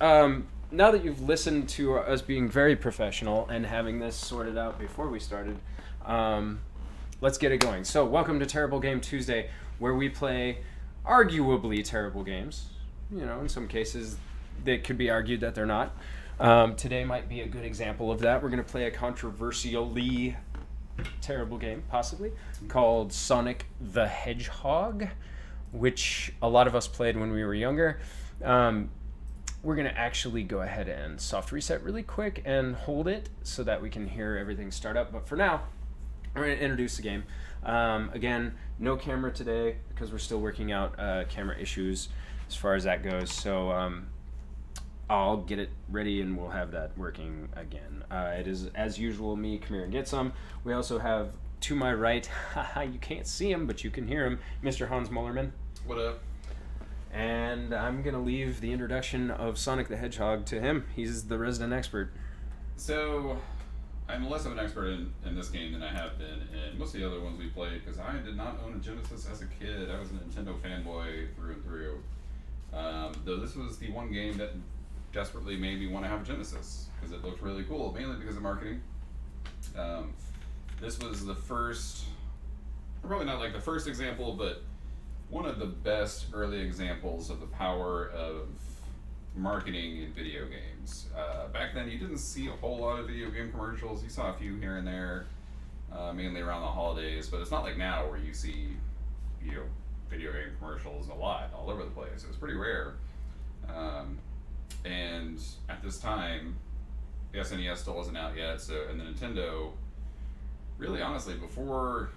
Now that you've listened to us being very professional and having this sorted out before we started, let's get it going. So, welcome to Terrible Game Tuesday, where we play arguably terrible games. You know, in some cases, they could be argued that they're not. Today might be a good example of that. We're going to play a controversially terrible game, possibly, called Sonic the Hedgehog, which a lot of us played when we were younger. We're going to actually go ahead and soft reset really quick and hold it so that we can hear everything start up. But for now, we're going to introduce the game. Again, no camera today because we're still working out camera issues as far as that goes. So I'll get it ready and we'll have that working again. It is, as usual, me, Kmerengetsum. We also have, to my right, you can't see him, but you can hear him, Mr. HansMolarMan. What up? And I'm going to leave the introduction of Sonic the Hedgehog to him. He's the resident expert. So, I'm less of an expert in this game than I have been in most of the other ones we played, because I did not own a Genesis as a kid. I was a Nintendo fanboy through and through. Though this was the one game that desperately made me want to have a Genesis, because it looked really cool, mainly because of marketing. This was the first, probably not like the first example, but one of the best early examples of the power of marketing in video games. Back then, you didn't see a whole lot of video game commercials. You saw a few here and there, mainly around the holidays. But it's not like now where you see, video game commercials a lot all over the place. It was pretty rare. And at this time, the SNES still wasn't out yet. So, and the Nintendo, really honestly, before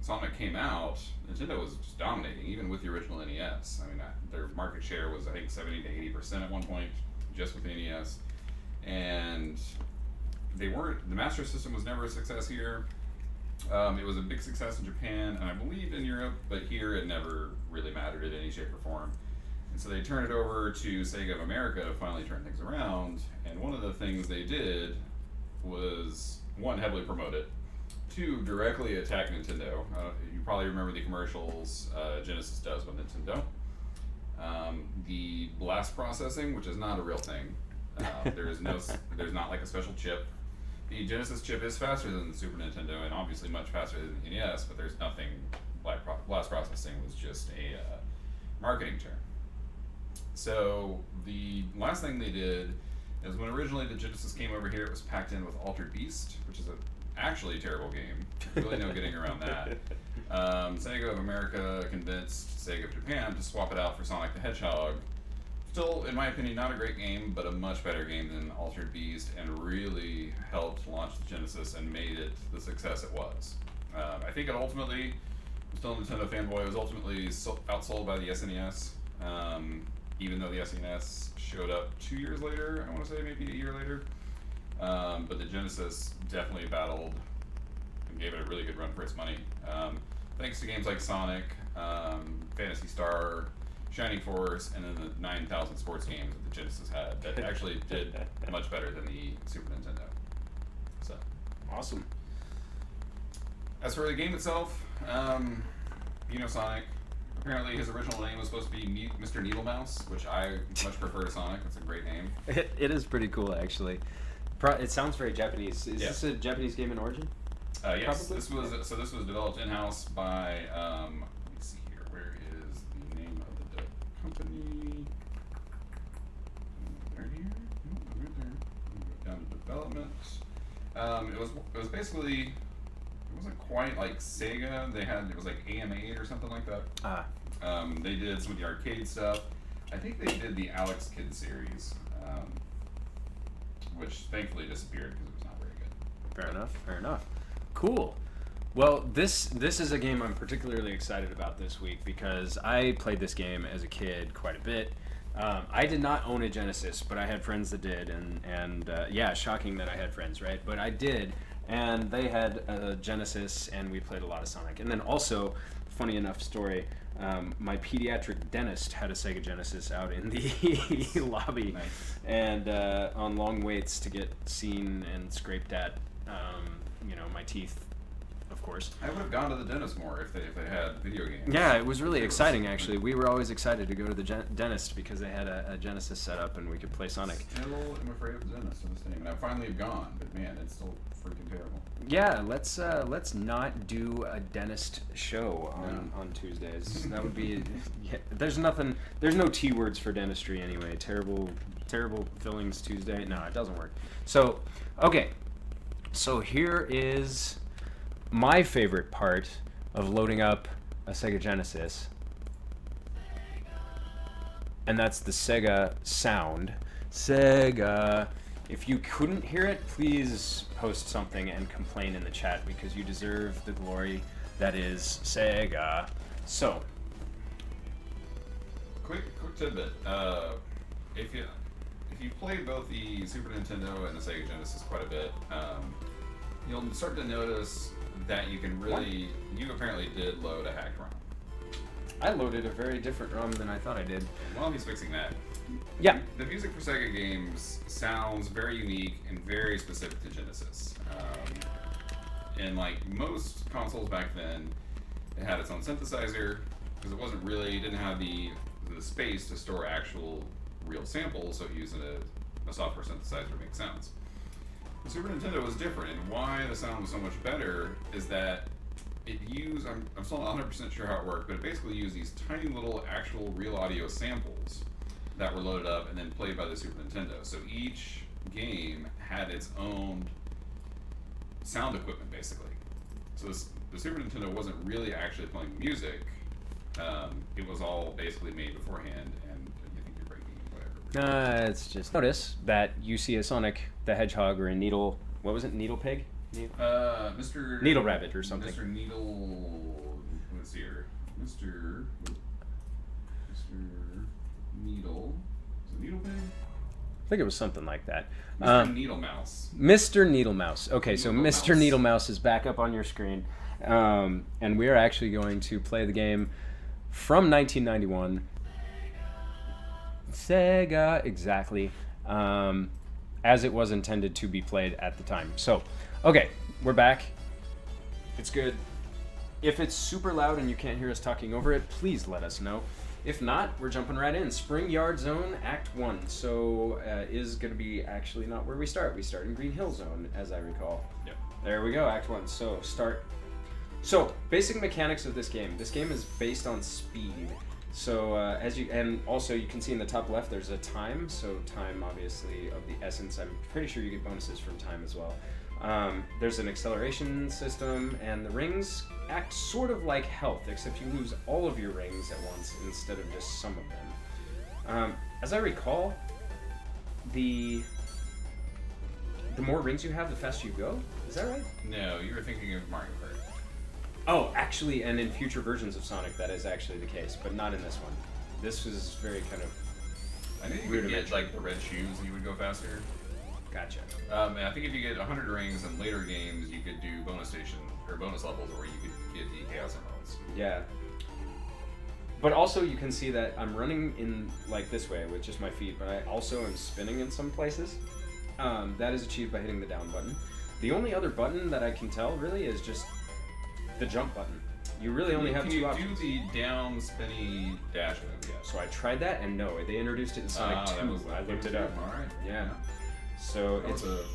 Sonic came out, Nintendo was just dominating, even with the original NES. I mean, their market share was, I think, 70 to 80% at one point, just with the NES. And the Master System was never a success here. It was a big success in Japan, and I believe in Europe, but here it never really mattered in any shape or form. And so they turned it over to Sega of America to finally turn things around. And one of the things they did was, one, heavily promote it. Two, directly attack Nintendo. You probably remember the commercials Genesis does with Nintendo. The blast processing, which is not a real thing. There's not like a special chip. The Genesis chip is faster than the Super Nintendo, and obviously much faster than the NES. But there's nothing. Blast processing was just a marketing term. So the last thing they did is when originally the Genesis came over here, it was packed in with Altered Beast, which is actually a terrible game. Really no getting around that. Sega of America convinced Sega of Japan to swap it out for Sonic the Hedgehog. Still, in my opinion, not a great game, but a much better game than Altered Beast, and really helped launch the Genesis and made it the success it was. I think it ultimately, I'm still a Nintendo fanboy, it was ultimately outsold by the SNES, even though the SNES showed up 2 years later, I want to say, maybe a year later. But the Genesis definitely battled and gave it a really good run for its money. Thanks to games like Sonic, Phantasy Star, Shining Force, and then the 9,000 sports games that the Genesis had that actually did much better than the Super Nintendo. So, awesome. As for the game itself, Sonic. Apparently, his original name was supposed to be Mr. Needlemouse, which I much prefer to Sonic. It's a great name. It is pretty cool, actually. It sounds very Japanese. Is this a Japanese game in origin? Yes. Probably? This was developed in-house by, let me see here, where is the name of the company? There here? No, right there. Go down to development. It was basically, it wasn't quite like Sega. It was like AM8 or something like that. They did some of the arcade stuff. I think they did the Alex Kidd series, which thankfully disappeared because it was not very good. Fair enough. Cool. Well, this is a game I'm particularly excited about this week because I played this game as a kid quite a bit. I did not own a Genesis, but I had friends that did, and shocking that I had friends, right? But I did, and they had a Genesis, and we played a lot of Sonic. And then also, funny enough story, my pediatric dentist had a Sega Genesis out in the lobby, Nice. And on long waits to get seen and scraped at, my teeth, of course. I would have gone to the dentist more if they had video games. Yeah, it was really exciting, actually. We were always excited to go to the dentist because they had a Genesis set up and we could play Sonic. Still am afraid of the dentist to this day. And I finally have gone, but man, it's still freaking terrible. Yeah, let's not do a dentist show on Tuesdays. That would be there's no T words for dentistry anyway. Terrible fillings Tuesday. No, it doesn't work. So, okay. So here is my favorite part of loading up a Sega Genesis. And that's the Sega sound. Sega. If you couldn't hear it, please post something and complain in the chat because you deserve the glory that is Sega. So, quick tidbit. If you played both the Super Nintendo and the Sega Genesis quite a bit, you'll start to notice that you apparently did load a hacked ROM. I loaded a very different ROM than I thought I did. While he's fixing that, yeah, the music for Sega games sounds very unique and very specific to Genesis. And like most consoles back then, it had its own synthesizer because it didn't have the space to store actual real samples, so it used a software synthesizer to make sounds. The Super Nintendo was different, and why the sound was so much better is that it used, I'm still not 100% sure how it worked, but it basically used these tiny little actual real audio samples that were loaded up and then played by the Super Nintendo. So each game had its own sound equipment, basically. So the Super Nintendo wasn't really actually playing music. It was all basically made beforehand, and I think you're breaking whatever. It's just notice that you see a Sonic the Hedgehog or a Needle. What was it? Needle Pig? Mr. Needle Rabbit or something. Mr. Needle. Let's see here. Mr. Needle. Is it Needle Pig? I think it was something like that. Mr. Needle Mouse. Mr. Needle Mouse. Okay, so Needle Mr. Mouse. Needle Mouse is back up on your screen. And we are actually going to play the game from 1991. Sega, exactly. As it was intended to be played at the time. So, okay, we're back. It's good. If it's super loud and you can't hear us talking over it, please let us know. If not, we're jumping right in. Spring Yard Zone, Act 1. So, is going to be actually not where we start. We start in Green Hill Zone, as I recall. Yep. There we go, Act 1. So, start. So, basic mechanics of this game. This game is based on speed. So, and also you can see in the top left there's a time. So, time obviously of the essence. I'm pretty sure you get bonuses from time as well. There's an acceleration system, and the rings act sort of like health, except you lose all of your rings at once instead of just some of them. As I recall, the more rings you have, the faster you go. Is that right? No, you were thinking of Mario Kart. Oh, actually, and in future versions of Sonic, that is actually the case, but not in this one. This was very kind of I think you could get like the red shoes and you would go faster. Gotcha. And I think if you get 100 rings in later games, you could do bonus levels where you could get the Chaos Emeralds. Yeah. But also you can see that I'm running in like this way with just my feet, but I also am spinning in some places. That is achieved by hitting the down button. The only other button that I can tell really is just the jump button. You really only have two options. Can you do the down spinny dash move? Yeah. So I tried that, and no, they introduced it in Sonic 2. I looked it up. All right. Yeah. So That it's was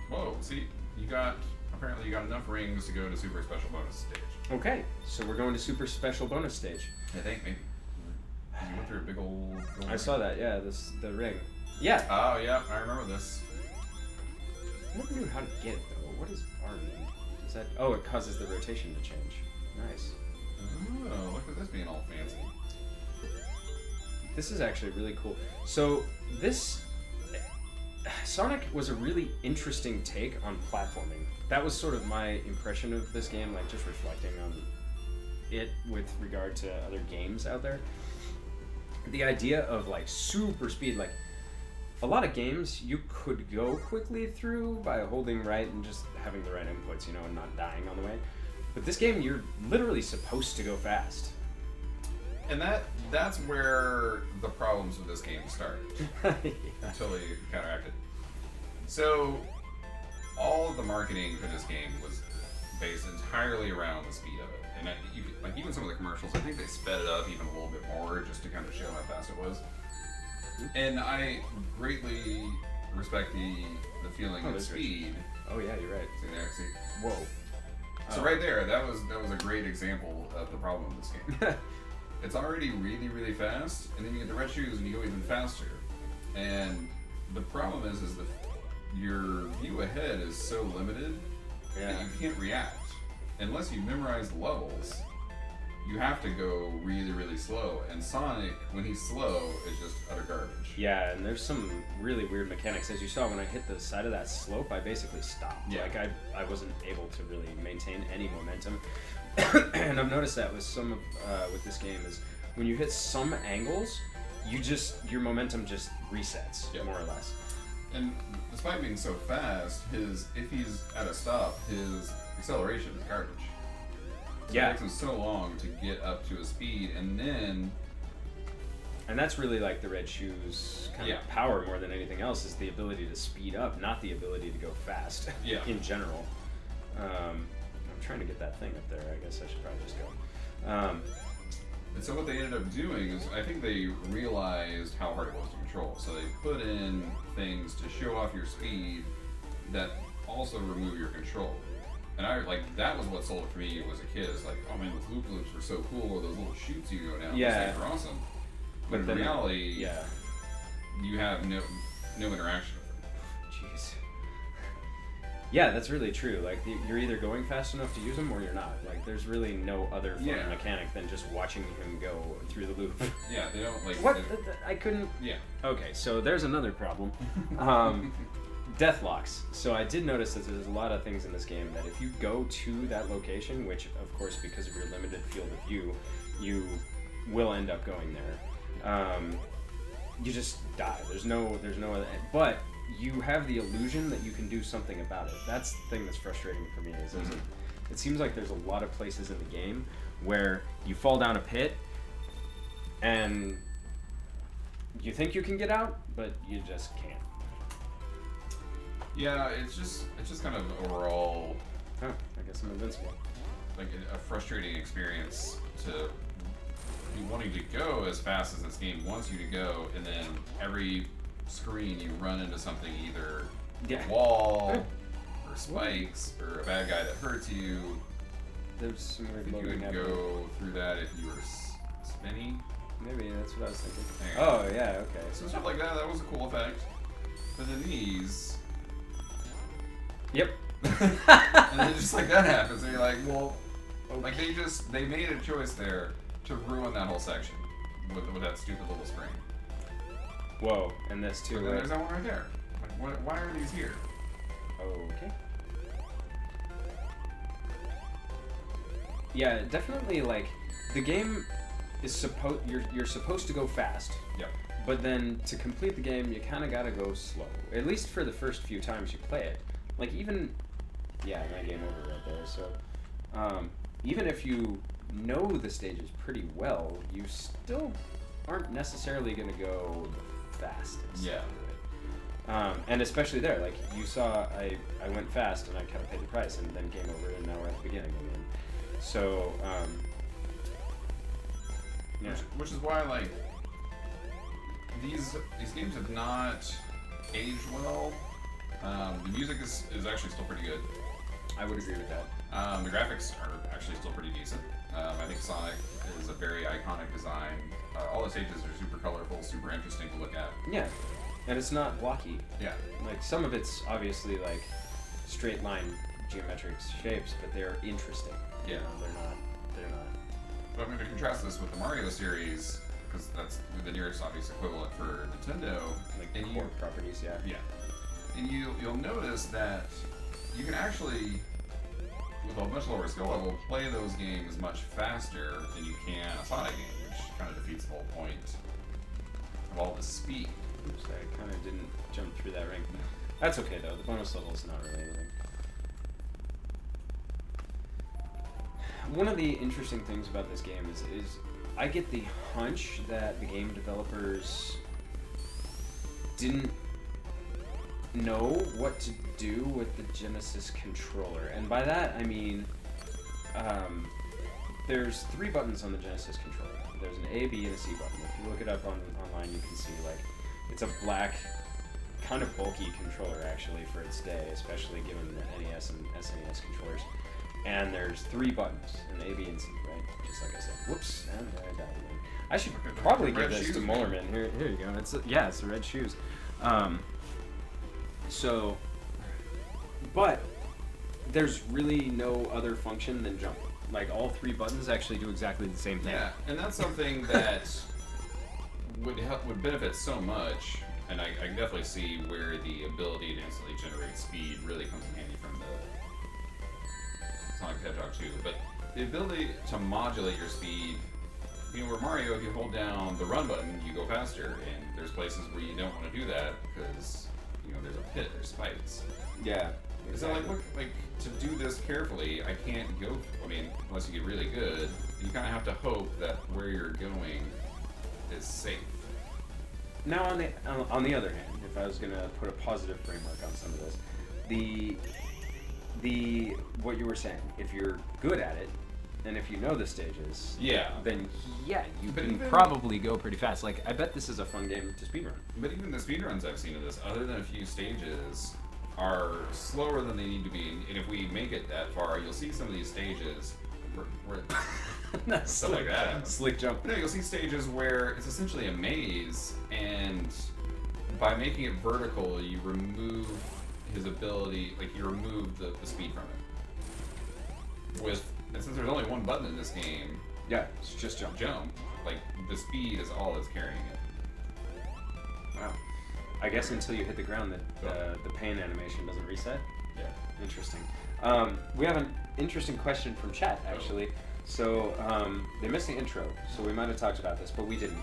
whoa. See, apparently you got enough rings to go to super special bonus stage. okay. So we're going to super special bonus stage. I think maybe. You went through a big old I saw that. Yeah, the ring. Yeah. Oh yeah, I remember this. I never knew how to get it though. What is R mean? Is that? Oh, it causes the rotation to change. Nice. Oh, look at this being all fancy. This is actually really cool. So this Sonic was a really interesting take on platforming. That was sort of my impression of this game, like just reflecting on it with regard to other games out there. The idea of like super speed, like a lot of games you could go quickly through by holding right and just having the right inputs, and not dying on the way. But this game, you're literally supposed to go fast. And that's where the problems with this game start. Yeah. Until they counteracted. So, all of the marketing for this game was based entirely around the speed of it. And like even some of the commercials, I think they sped it up even a little bit more just to kind of show how fast it was. And I greatly respect the feeling of speed. Oh yeah, you're right. See there, see. Whoa. So right there, that was a great example of the problem with this game. It's already really, really fast, and then you get the red shoes and you go even faster. And the problem is that your view ahead is so limited that you can't react. Unless you memorize the levels, you have to go really, really slow. And Sonic, when he's slow, is just utter garbage. Yeah, and there's some really weird mechanics. As you saw, when I hit the side of that slope, I basically stopped. Yeah. Like, I wasn't able to really maintain any momentum. And I've noticed that with some of, with this game is when you hit some angles, your momentum just resets, more or less. And despite being so fast, if he's at a stop, his acceleration is garbage. So it takes him so long to get up to a speed, and that's really like the red shoes kind of power more than anything else, is the ability to speed up, not the ability to go fast in general. I'm trying to get that thing up there. I guess I should probably just go. And so what they ended up doing is, I think they realized how hard it was to control. So they put in things to show off your speed that also remove your control. And that was what sold it for me as a kid. It's like, oh man, those loop loops were so cool, or those little chutes you go down. Yeah. Those things are awesome. But in reality, you have no interaction with them. Jeez. Yeah, that's really true. Like, you're either going fast enough to use them or you're not. Like, there's really no other fun mechanic than just watching him go through the loop. Yeah, they don't like. What? I couldn't. Yeah. Okay, so there's another problem. Death locks. So I did notice that there's a lot of things in this game that if you go to that location, which of course because of your limited field of view, you will end up going there. You just die. There's no other. But you have the illusion that you can do something about it. That's the thing that's frustrating for me. Is it seems like there's a lot of places in the game where you fall down a pit and you think you can get out, but you just can't. Yeah, it's just kind of overall. Oh, I guess I'm invincible. Like a frustrating experience to be wanting to go as fast as this game wants you to go, and then every screen you run into something, either a wall or spikes or a bad guy that hurts you. There's some weird you loading would go through that if you were spinning. Maybe that's what I was thinking. Oh yeah, okay. So stuff like that was a cool effect. But then these. Yep. And then just like that happens, and you're like, well, like they made a choice there to ruin that whole section with that stupid little spring. Whoa, and this too. But then there's that one right there. Like, why are these here? Okay. Yeah, definitely. Like, the game is you're supposed to go fast. Yep. But then to complete the game, you kind of gotta go slow. At least for the first few times you play it. Like even, my game over right there. So, even if you know the stages pretty well, you still aren't necessarily gonna go the fastest. Yeah. And especially there, like you saw, I went fast and I kind of paid the price, and then game over, and now we're at the beginning again. So, which is why like these games have not aged well. The music is actually still pretty good. I would agree with that. The graphics are actually still pretty decent. I think Sonic is a very iconic design. All the stages are super colorful, super interesting to look at. Yeah, and it's not blocky. Yeah. Like some of it's obviously like straight line geometric shapes, but they're interesting. Yeah. You know, they're not. But I'm going to contrast this with the Mario series, because that's the nearest obvious equivalent for Nintendo. Like the core properties, yeah. Yeah. And you'll notice that you can actually, with a much lower skill level, play those games much faster than you can a Sonic game, which kind of defeats the whole point of all the speed. Oops, I kind of didn't jump through that rank. That's okay though, the bonus level is not really anything. One of the interesting things about this game is I get the hunch that the game developers didn't know what to do with the Genesis controller, and by that I mean there's 3 buttons on the Genesis controller. There's an A, B, and a C button. If you look it up online, you can see like it's a black, kind of bulky controller actually for its day, especially given the NES and SNES controllers. And there's 3 buttons, an A, B, and C, right? Just like I said. Whoops, and there I died again. I should probably give this to Molarman. Here you go. It's the red shoes. But there's really no other function than jump. Like all 3 buttons actually do exactly the same thing. Yeah, and that's something that would benefit so much. And I can definitely see where the ability to instantly generate speed really comes in handy from the Sonic the Hedgehog 2. But the ability to modulate your speed, where Mario, if you hold down the run button, you go faster, and there's places where you don't want to do that because, there's a pit, there's spikes. Yeah. Exactly. So, to do this carefully, I can't go, unless you get really good, you kind of have to hope that where you're going is safe. Now, on the other hand, if I was going to put a positive framework on some of this, what you were saying, if you're good at it, and if you know the stages, then you can probably go pretty fast. Like, I bet this is a fun game to speedrun. But even the speedruns I've seen of this, other than a few stages, are slower than they need to be. And if we make it that far, you'll see some of these stages where stuff like that happens. Slick jump. No, you'll see stages where it's essentially a maze, and by making it vertical, you remove his ability, you remove the speed from it. And since there's only 1 button in this game, it's just jump. The speed is all that's carrying it. Wow. I guess until you hit the ground, the pain animation doesn't reset. Yeah. Interesting. We have an interesting question from chat, actually. So, they missed the intro, so we might have talked about this, but we didn't.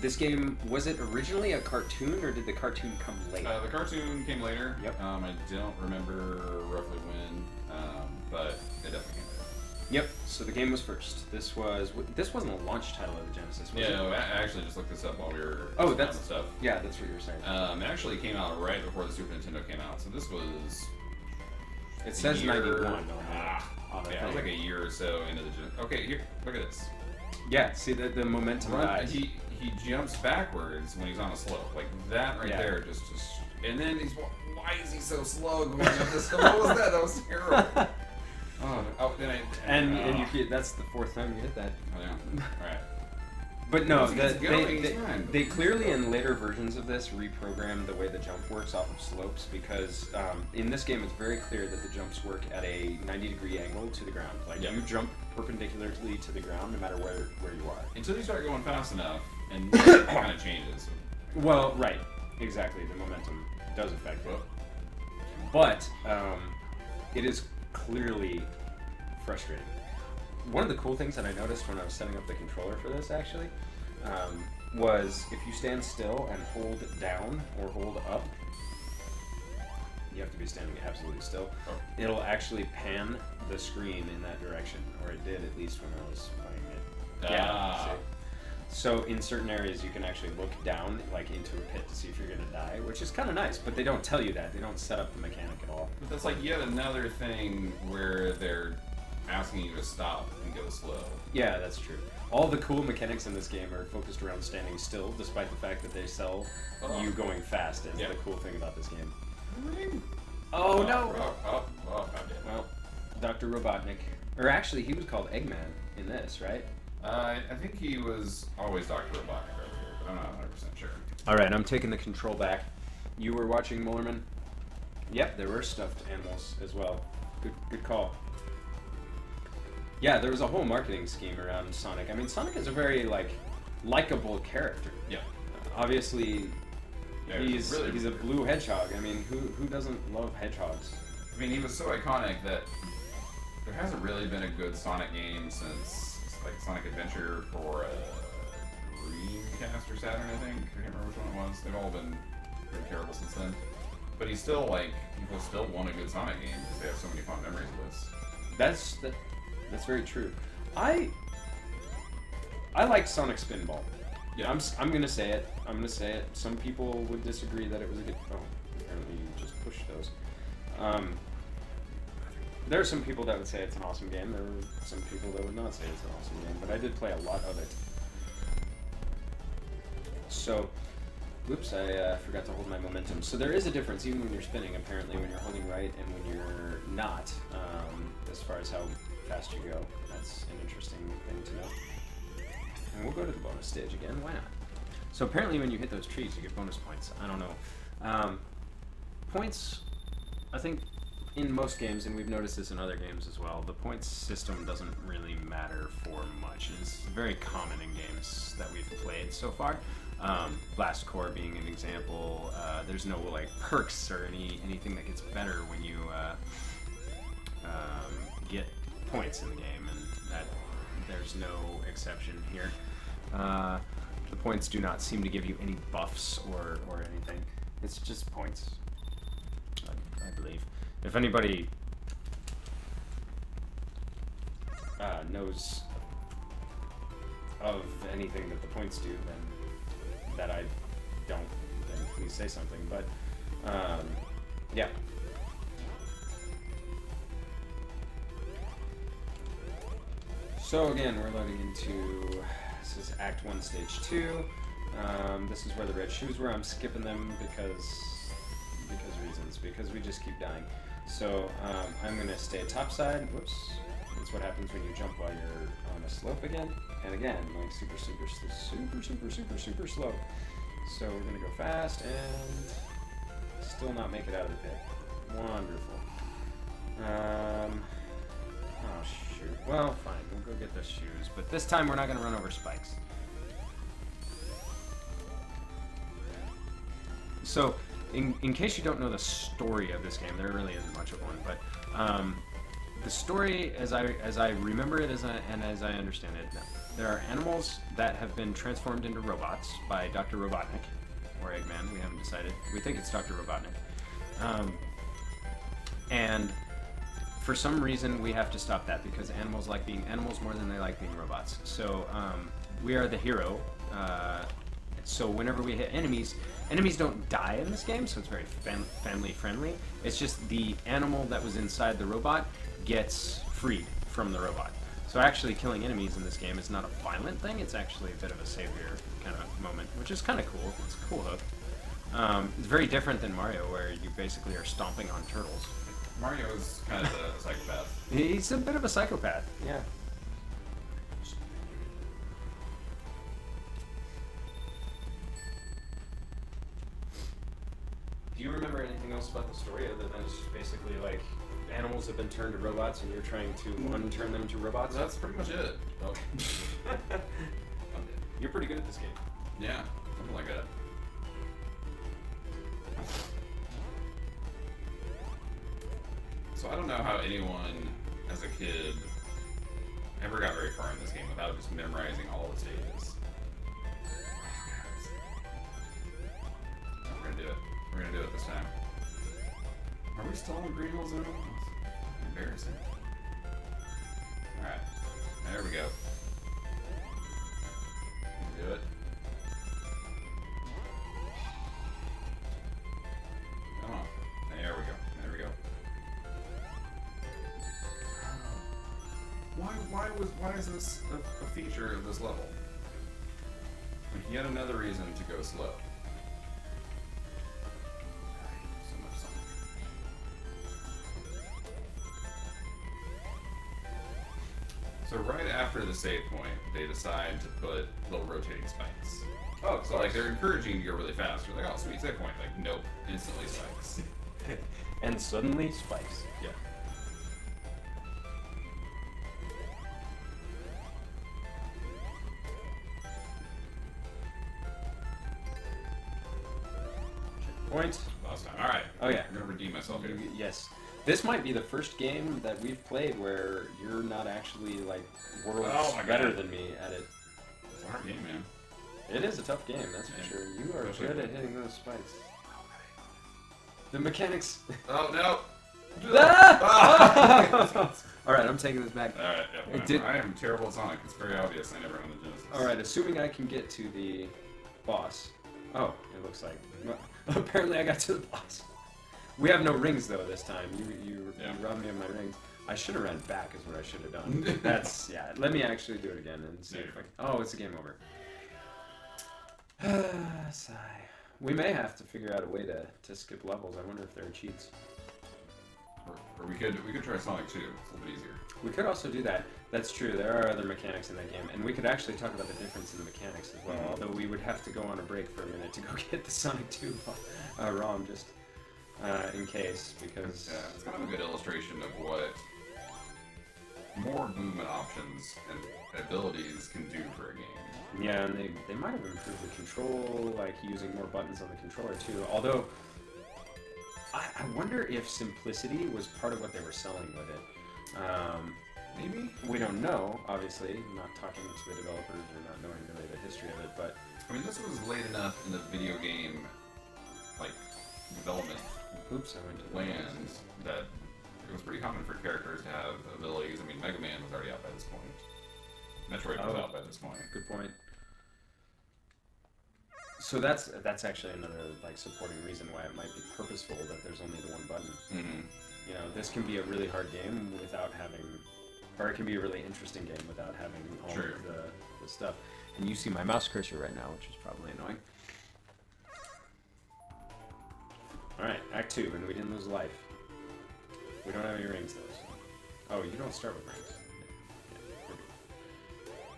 This game, was it originally a cartoon, or did the cartoon come later? The cartoon came later. Yep. I don't remember roughly when, but it definitely came later. Yep. So the game was first. This wasn't a launch title of the Genesis, was it? No, I actually just looked this up while we were that's stuff. Yeah, that's what you were saying. It actually came out right before the Super Nintendo came out, so this was. It says 91 on the it was like a year or so into the. Okay, here, look at this. Yeah, see the momentum dies. He jumps backwards when he's on a slope, like that right there. Just, and then why is he so slow going up this hill? What was that? That was terrible. That's the 4th time you hit that. Oh yeah. Right. But no, they clearly in later versions of this reprogrammed the way the jump works off of slopes, because in this game it's very clear that the jumps work at a 90-degree angle to the ground. You jump perpendicularly to the ground no matter where you are. Until you start going fast enough, and it kind of changes. Well, right. Exactly. The momentum does affect it. But it is clearly frustrating. One of the cool things that I noticed when I was setting up the controller for this, actually, was if you stand still and hold down or hold up, you have to be standing absolutely still, it'll actually pan the screen in that direction, or it did at least when I was playing it. Yeah. So in certain areas you can actually look down into a pit to see if you're going to die, which is kind of nice, but they don't tell you that. They don't set up the mechanic at all. But that's yet another thing where they're asking you to stop and go slow. Yeah, that's true. All the cool mechanics in this game are focused around standing still, despite the fact that they sell you going fast as the cool thing about this game. Oh no! Well, Dr. Robotnik. Or actually, he was called Eggman in this, right? I think he was always Dr. Robotnik over here, but I'm not 100% sure. Alright, I'm taking the control back. You were watching Molarman? Yep, there were stuffed animals as well. Good call. Yeah, there was a whole marketing scheme around Sonic. I mean, Sonic is a very, likable character. Yeah. Obviously, he's a blue hedgehog. I mean, who doesn't love hedgehogs? I mean, he was so iconic that there hasn't really been a good Sonic game since, Sonic Adventure for Dreamcast or Saturn, I think. I can't remember which one it was. They've all been pretty terrible since then. But people still want a good Sonic game because they have so many fond memories of this. That's very true. I like Sonic Spinball. Yeah. I'm gonna say it. I'm gonna say it. Some people would disagree that it was a good. Oh, apparently you just pushed those. There are some people that would say it's an awesome game. There are some people that would not say it's an awesome game, but I did play a lot of it. So, oops, I forgot to hold my momentum. So there is a difference, even when you're spinning, apparently, when you're holding right and when you're not, as far as how fast you go. That's an interesting thing to know. And we'll go to the bonus stage again. Why not? So apparently when you hit those trees, you get bonus points. I don't know. Points, I think, in most games, and we've noticed this in other games as well, the points system doesn't really matter for much. It's very common in games that we've played so far. Blast Core being an example. There's no like perks or anything that gets better when you get points in the game, and that there's no exception here. The points do not seem to give you any buffs or anything. It's just points, I believe. If anybody knows of anything that the points do, then that I don't, then please say something. But yeah. So again, we're loading into, this is Act 1, Stage 2. This is where the red shoes were. I'm skipping them because reasons, because we just keep dying. So I'm going to stay topside. Whoops. That's what happens when you jump while you're on a slope again. And again, like super slow. So we're going to go fast and still not make it out of the pit. Wonderful. Oh, shoot. Well, fine. We'll go get the shoes. But this time we're not going to run over spikes. So, in case you don't know the story of this game, there really isn't much of one, but the story, as I remember it and as I understand it, there are animals that have been transformed into robots by Dr. Robotnik, or Eggman, we haven't decided. We think it's Dr. Robotnik. And for some reason, we have to stop that, because animals like being animals more than they like being robots. So we are the hero. So whenever we hit enemies don't die in this game, so it's very family friendly. It's just the animal that was inside the robot gets freed from the robot. So actually killing enemies in this game is not a violent thing, it's actually a bit of a savior kind of moment, which is kind of cool. It's a cool hook. It's very different than Mario, where you basically are stomping on turtles. Mario's kind of a psychopath. He's a bit of a psychopath, yeah. Do you remember anything else about the story other than just basically like animals have been turned to robots and you're trying to unturn them to robots? That's pretty much it. Oh. You're pretty good at this game. Yeah, something like that. So I don't know how anyone as a kid ever got very far in this game without just memorizing all the stages. We're gonna do it. We're gonna do it this time. Are we still in Green Hill Zone? Embarrassing. Alright. There we go. Do it. Come on. There we go. There we go. Why is this a feature of this level? Like, yet another reason to go slow. So much Sonic. So right after the save point, they decide to put little rotating spikes. Oh, so like they're encouraging you to go really fast. You're like, oh, sweet save point. Like, nope, instantly spikes. And suddenly spikes. Yeah. Point. Last time. All right. Oh yeah. I'm gonna redeem myself here. Yes. This might be the first game that we've played where you're not actually like worlds better than me at it. It's a hard game, man. It is a tough game, that's for sure. You are Especially good at hitting those spikes. The mechanics. Oh no! Ah! All right, I'm taking this back. Alright, yeah, I am terrible at Sonic. It's very obvious. I never owned the Genesis. All right, assuming I can get to the boss. Oh, it looks like. Apparently, I got to the boss. We have no rings though this time. You robbed me of my rings. I should have ran back. Is what I should have done. That's yeah. Let me actually do it again and see if I can. Oh, it's a game over. Sigh. We may have to figure out a way to skip levels. I wonder if there are cheats. Or we could try Sonic 2. It's a little bit easier. We could also do that. That's true. There are other mechanics in that game, and we could actually talk about the difference in the mechanics as well. Although we would have to go on a break for a minute to go get the Sonic 2 ROM just in case, because it's kind of a good illustration of what more movement options and abilities can do for a game. Yeah, and they might have improved the control, like using more buttons on the controller too. Although, I wonder if simplicity was part of what they were selling with it. Maybe? We don't know, obviously. I'm not talking to the developers or not knowing really the history of it, but... I mean, this was late enough in the video game, like, development Oops, I went to the land that it was pretty common for characters to have abilities. I mean, Mega Man was already out by this point. Metroid was out by this point. Good point. So that's actually another like supporting reason why it might be purposeful that there's only the one button. Mm-hmm. You know, this can be a really hard game without having, or it can be a really interesting game without having all of the stuff. And you see my mouse cursor right now, which is probably annoying. All right, Act 2, and we didn't lose life. We don't have any rings though. So. Oh, you don't start with rings.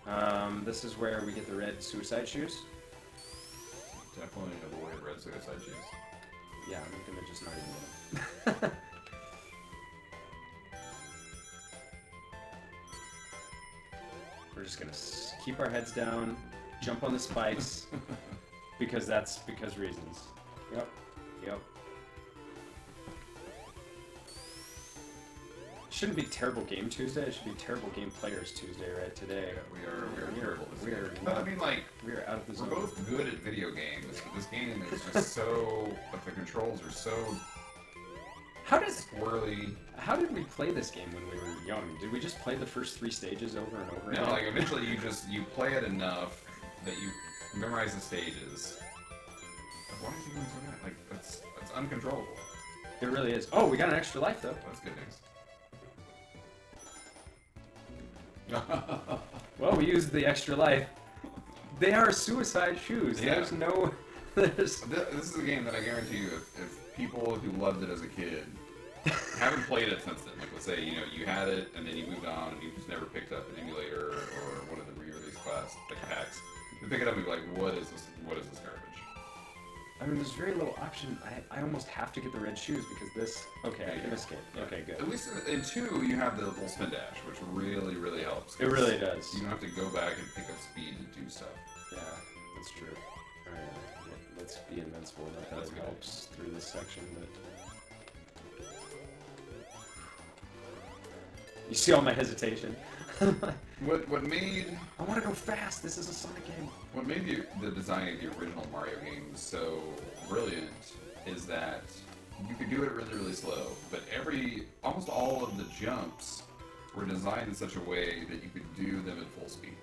Yeah, this is where we get the red suicide shoes. Definitely avoid red suicide shoes. Yeah, I'm gonna just not even do it. We're just gonna keep our heads down, jump on the spikes, because reasons. Yep. Shouldn't be Terrible Game Tuesday. It should be Terrible Game Players Tuesday, right? Today. Yeah, we are terrible. But I mean, like, we are out of the zone. We're both good at video games. But this game is just so. But the controls are so. Swirly. How did we play this game when we were young? Did we just play the first 3 stages over and over again? No, like eventually you play it enough that you memorize the stages. Why are you doing so bad? Like that's uncontrollable. It really is. Oh, we got an extra life though. That's good news. Well, we used the extra life. They are suicide shoes. Yeah. There's no... This is a game that I guarantee you, if people who loved it as a kid haven't played it since then, like let's say, you had it and then you moved on and you just never picked up an emulator or one of the re-release packs, you pick it up and be like, what is this garbage? I mean, there's very little option. I almost have to get the red shoes because this... Okay, I can escape. Okay, good. At least in 2, you have the little spin dash, which really, really helps. It really does. You don't have to go back and pick up speed to do stuff. Yeah, that's true. Alright, let's be invincible. That helps through this section, but... You see all my hesitation? What made... I want to go fast! This is a Sonic game! What made the design of the original Mario games so brilliant is that you could do it really, really slow, but almost all of the jumps were designed in such a way that you could do them at full speed.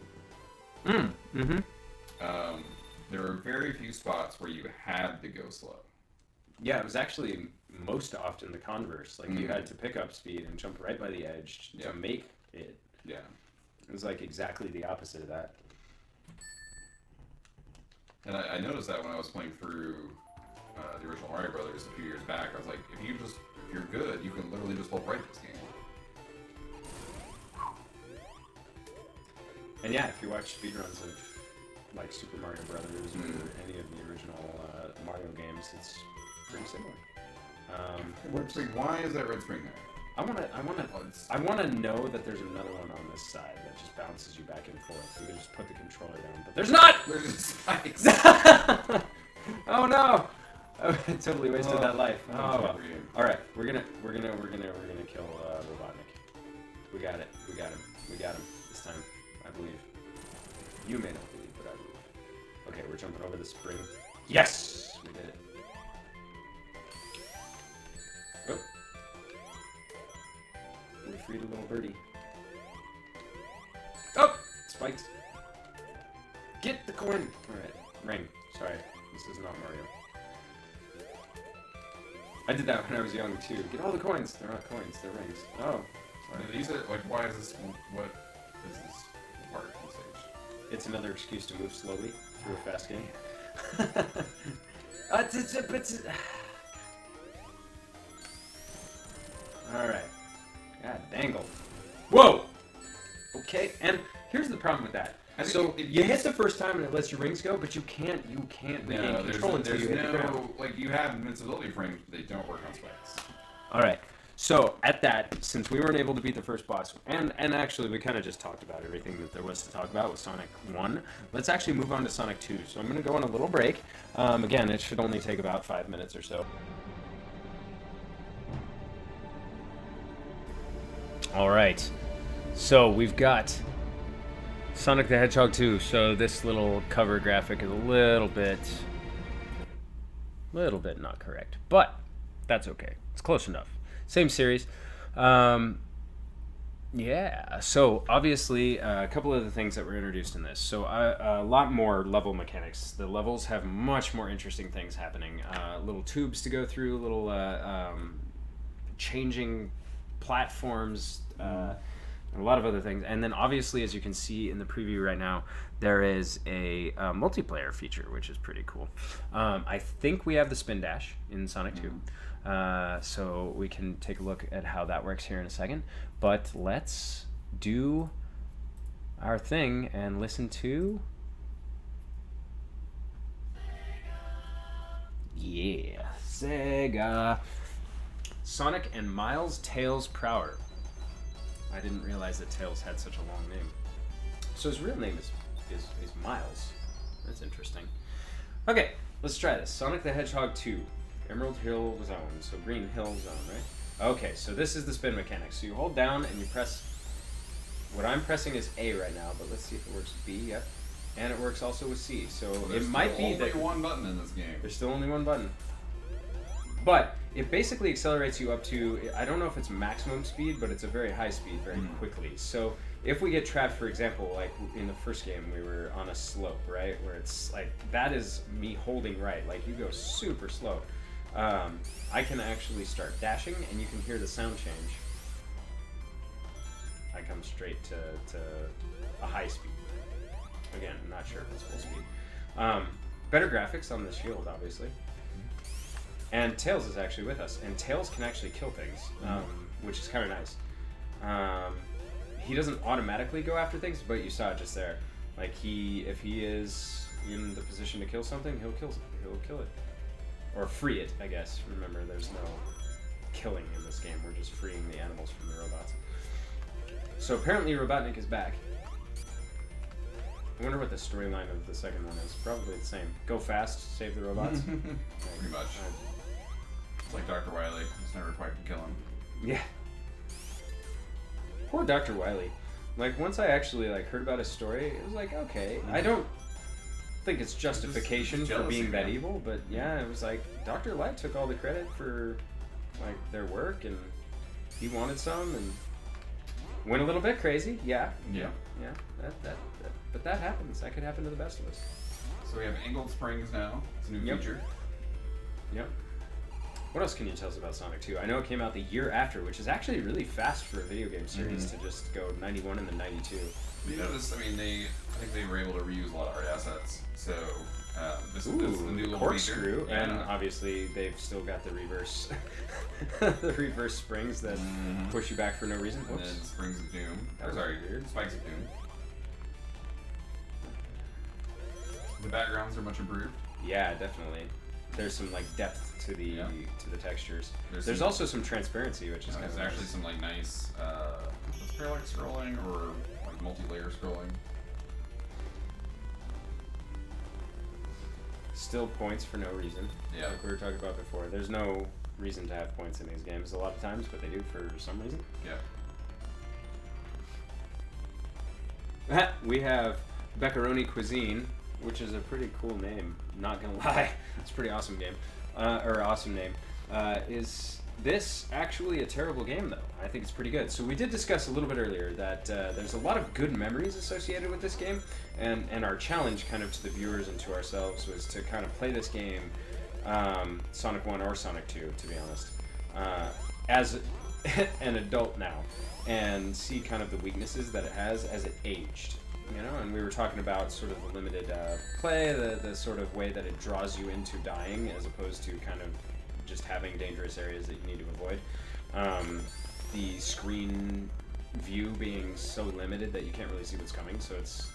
There were very few spots where you had to go slow. Yeah, it was actually most often the converse. Like, you had to pick up speed and jump right by the edge to make it. Yeah. It was like exactly the opposite of that. And I noticed that when I was playing through the original Mario Brothers a few years back. I was like, if you're good, you can literally just hold right this game. And yeah, if you watch speedruns of like Super Mario Brothers or any of the original Mario games, it's pretty similar. Why is that red spring there? I wanna know that there's another one on this side that just bounces you back and forth. You can just put the controller down, but there's not. There's just spikes. Oh no! I totally wasted that life. Oh well. All right, we're gonna kill Robotnik. We got it. We got him this time. I believe. You may not believe, but I believe. Okay, we're jumping over the spring. Yes, we did it. Oh. Free little birdie. Oh! Spikes. Get the coin! Alright. Ring. Sorry. This is not Mario. I did that when I was young, too. Get all the coins! They're not coins, they're rings. Oh. Sorry. These are, like, why is this, what is this part of the stage? It's another excuse to move slowly through a fast game. Alright. God dangle. Whoa! Okay, and here's the problem with that. So you hit the first time and it lets your rings go, but you can't regain control until you hit the ground. Like, you have invincibility frames, but they don't work on spikes. Alright, so at that, since we weren't able to beat the first boss, and actually we kind of just talked about everything that there was to talk about with Sonic 1, let's actually move on to Sonic 2. So I'm going to go on a little break. Again, it should only take about 5 minutes or so. Alright, so we've got Sonic the Hedgehog 2. So this little cover graphic is a little bit not correct, but that's okay. It's close enough. Same series. Yeah, so obviously a couple of the things that were introduced in this. So a lot more level mechanics. The levels have much more interesting things happening. Little tubes to go through, little changing platforms, a lot of other things. And then obviously, as you can see in the preview right now, there is a multiplayer feature, which is pretty cool. I think we have the spin dash in Sonic 2. So we can take a look at how that works here in a second. But let's do our thing and listen to... Yeah, Sega. Sonic and Miles Tails Prower. I didn't realize that Tails had such a long name. So his real name is Miles. That's interesting. Okay, let's try this. Sonic the Hedgehog 2. Emerald Hill Zone. So Green Hill Zone, right? Okay, so this is the spin mechanic. So you hold down and you press... What I'm pressing is A right now, but let's see if it works with B. Yep. And it works also with C. So it might be that... There's only one button in this game. There's still only one button. But it basically accelerates you up to, I don't know if it's maximum speed, but it's a very high speed very quickly. So if we get trapped, for example, like in the first game, we were on a slope, right? Where it's like, that is me holding right. Like you go super slow. I can actually start dashing and you can hear the sound change. I come straight to a high speed. Again, I'm not sure if it's full speed. Better graphics on the shield, obviously. And Tails is actually with us, and Tails can actually kill things, which is kind of nice. He doesn't automatically go after things, but you saw it just there. Like if he is in the position to kill something, he'll kill it, or free it. I guess. Remember, there's no killing in this game. We're just freeing the animals from the robots. So apparently, Robotnik is back. I wonder what the storyline of the second one is. Probably the same. Go fast, save the robots. Pretty much. It's like Dr. Wily. Just never quite can kill him. Yeah. Poor Dr. Wily. Like, once I actually heard about his story, it was like, okay. I don't think it's justification for being that evil, but yeah, it was like, Dr. Light took all the credit for, their work, and he wanted some, and went a little bit crazy. Yeah. But that happens. That could happen to the best of us. So we have angled springs now. It's a new feature. Yep. What else can you tell us about Sonic 2? I know it came out the year after, which is actually really fast for a video game series to just go 91 and then 92. You notice, I think they were able to reuse a lot of art assets. So this is a new little corkscrew, and obviously they've still got the reverse, the reverse springs that push you back for no reason. And then Springs of Doom. Spikes of Doom. The backgrounds are much improved. Yeah, definitely. There's some depth to the textures. There's also some transparency, which is kind of nice. Actually some nice parallax scrolling or multi-layer scrolling. Still points for no reason. Yeah. Like we were talking about before. There's no reason to have points in these games a lot of times, but they do for some reason. Yeah. We have Beccaroni Cuisine, which is a pretty cool name. Not gonna lie, it's a pretty awesome game, or awesome name. this actually a terrible game, though. I think it's pretty good. So we did discuss a little bit earlier that there's a lot of good memories associated with this game, and our challenge kind of to the viewers and to ourselves was to kind of play this game, Sonic 1 or Sonic 2, to be honest, as an adult now, and see kind of the weaknesses that it has as it aged. You know, and we were talking about sort of the limited play, the sort of way that it draws you into dying as opposed to kind of just having dangerous areas that you need to avoid. The screen view being so limited that you can't really see what's coming, so it's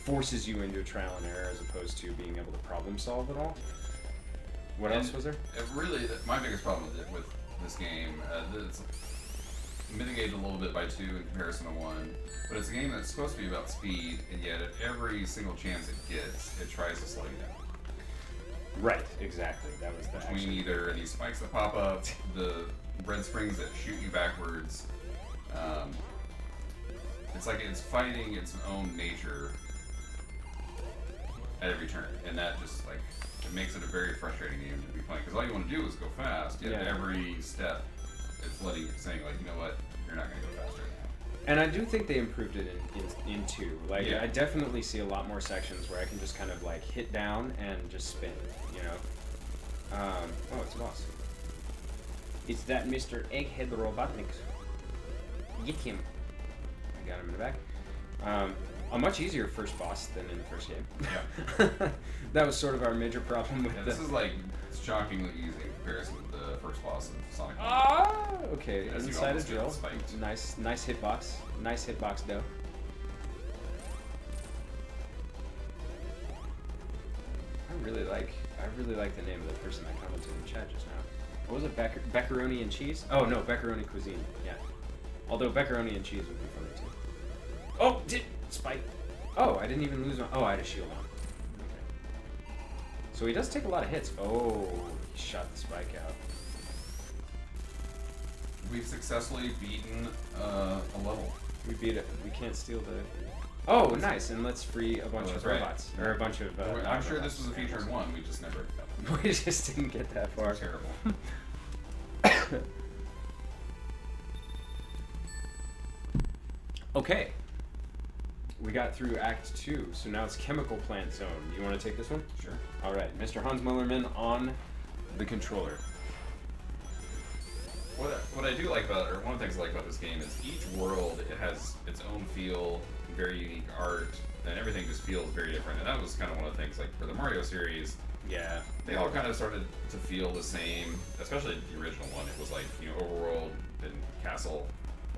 forces you into a trial and error as opposed to being able to problem solve it all. What else was there? My biggest problem with this game, it's mitigated a little bit by 2 in comparison to 1, but it's a game that's supposed to be about speed, and yet at every single chance it gets, it tries to slow you down. Right, exactly. That was the Between either these spikes that pop up, the red springs that shoot you backwards. It's like it's fighting its own nature at every turn, and that just like it makes it a very frustrating game to be playing because all you want to do is go fast. Yet every step, it's saying like, you know what, you're not going to go faster. And I do think they improved it in 2. Like, I definitely see a lot more sections where I can just kind of, like, hit down and just spin, you know? Oh, it's a boss. It's that Mr. Egghead Robotnik. Get him. I got him in the back. A much easier first boss than in the first game. Yeah. That was sort of our major problem with this is, like, shockingly easy in comparison with the first boss of Sonic. Okay. As Inside a drill. Nice hitbox. Nice hitbox, though. I really like the name of the person that commented in the chat just now. What was it? Beccaroni and cheese? Oh no, Beccaroni cuisine. Yeah. Although Beccaroni and cheese would be funny too. Oh, spike. Oh, I didn't even lose my. Oh, I had a shield on. Okay. So he does take a lot of hits. Oh, he shot the spike out. We've successfully beaten a level. We beat it. We can't steal the. Oh, nice! And let's free a bunch of robots or a bunch of. I'm sure this was a feature in 1. We just never. We just didn't get that far. It's terrible. Okay. We got through Act 2, so now it's Chemical Plant Zone. You want to take this one? Sure. All right, Mr. HansMolarMan on the controller. What I do like about, or one of the things I like about this game is each world, it has its own feel, very unique art, and everything just feels very different. And that was kind of one of the things, like for the Mario series, yeah, they all kind of started to feel the same, especially the original one. It was like, you know, overworld, then castle.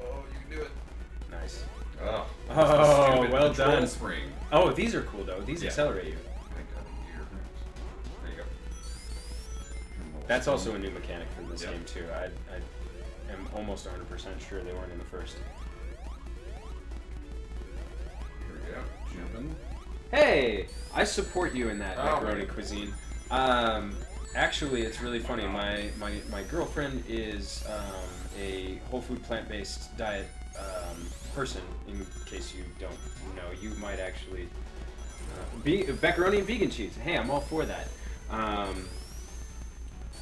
Oh, you can do it. Nice. Oh, well done. Spring. Oh, these are cool though. These accelerate you. There you go. That's also a new mechanic for this game too. I am almost 100% sure they weren't in the first. Here we go. Jumping. Hey, I support you in that macaroni Right. cuisine. Actually, it's really funny. My girlfriend is a whole food plant-based diet person. In case you don't know, you might actually macaroni and vegan cheese. Hey, I'm all for that.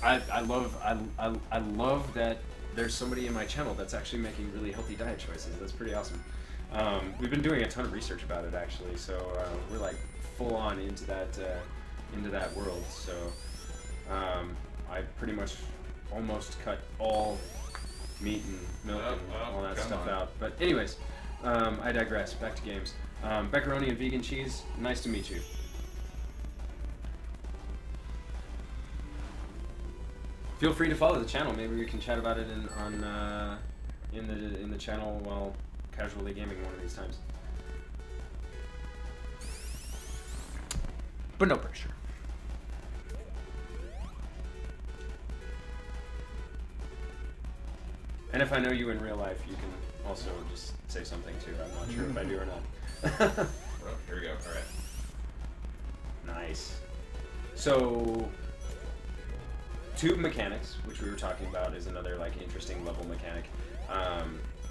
I love that there's somebody in my channel that's actually making really healthy diet choices. That's pretty awesome. We've been doing a ton of research about it actually, so we're like full on into that world. So I pretty much almost cut all meat and milk and all that stuff out. But anyways, I digress. Back to games. Macaroni and vegan cheese. Nice to meet you. Feel free to follow the channel. Maybe we can chat about it in the channel while casually gaming one of these times. But no pressure. And if I know you in real life, you can also just say something too. I'm not sure if I do or not. Well, here we go. All right. Nice. So, tube mechanics, which we were talking about, is another like interesting level mechanic.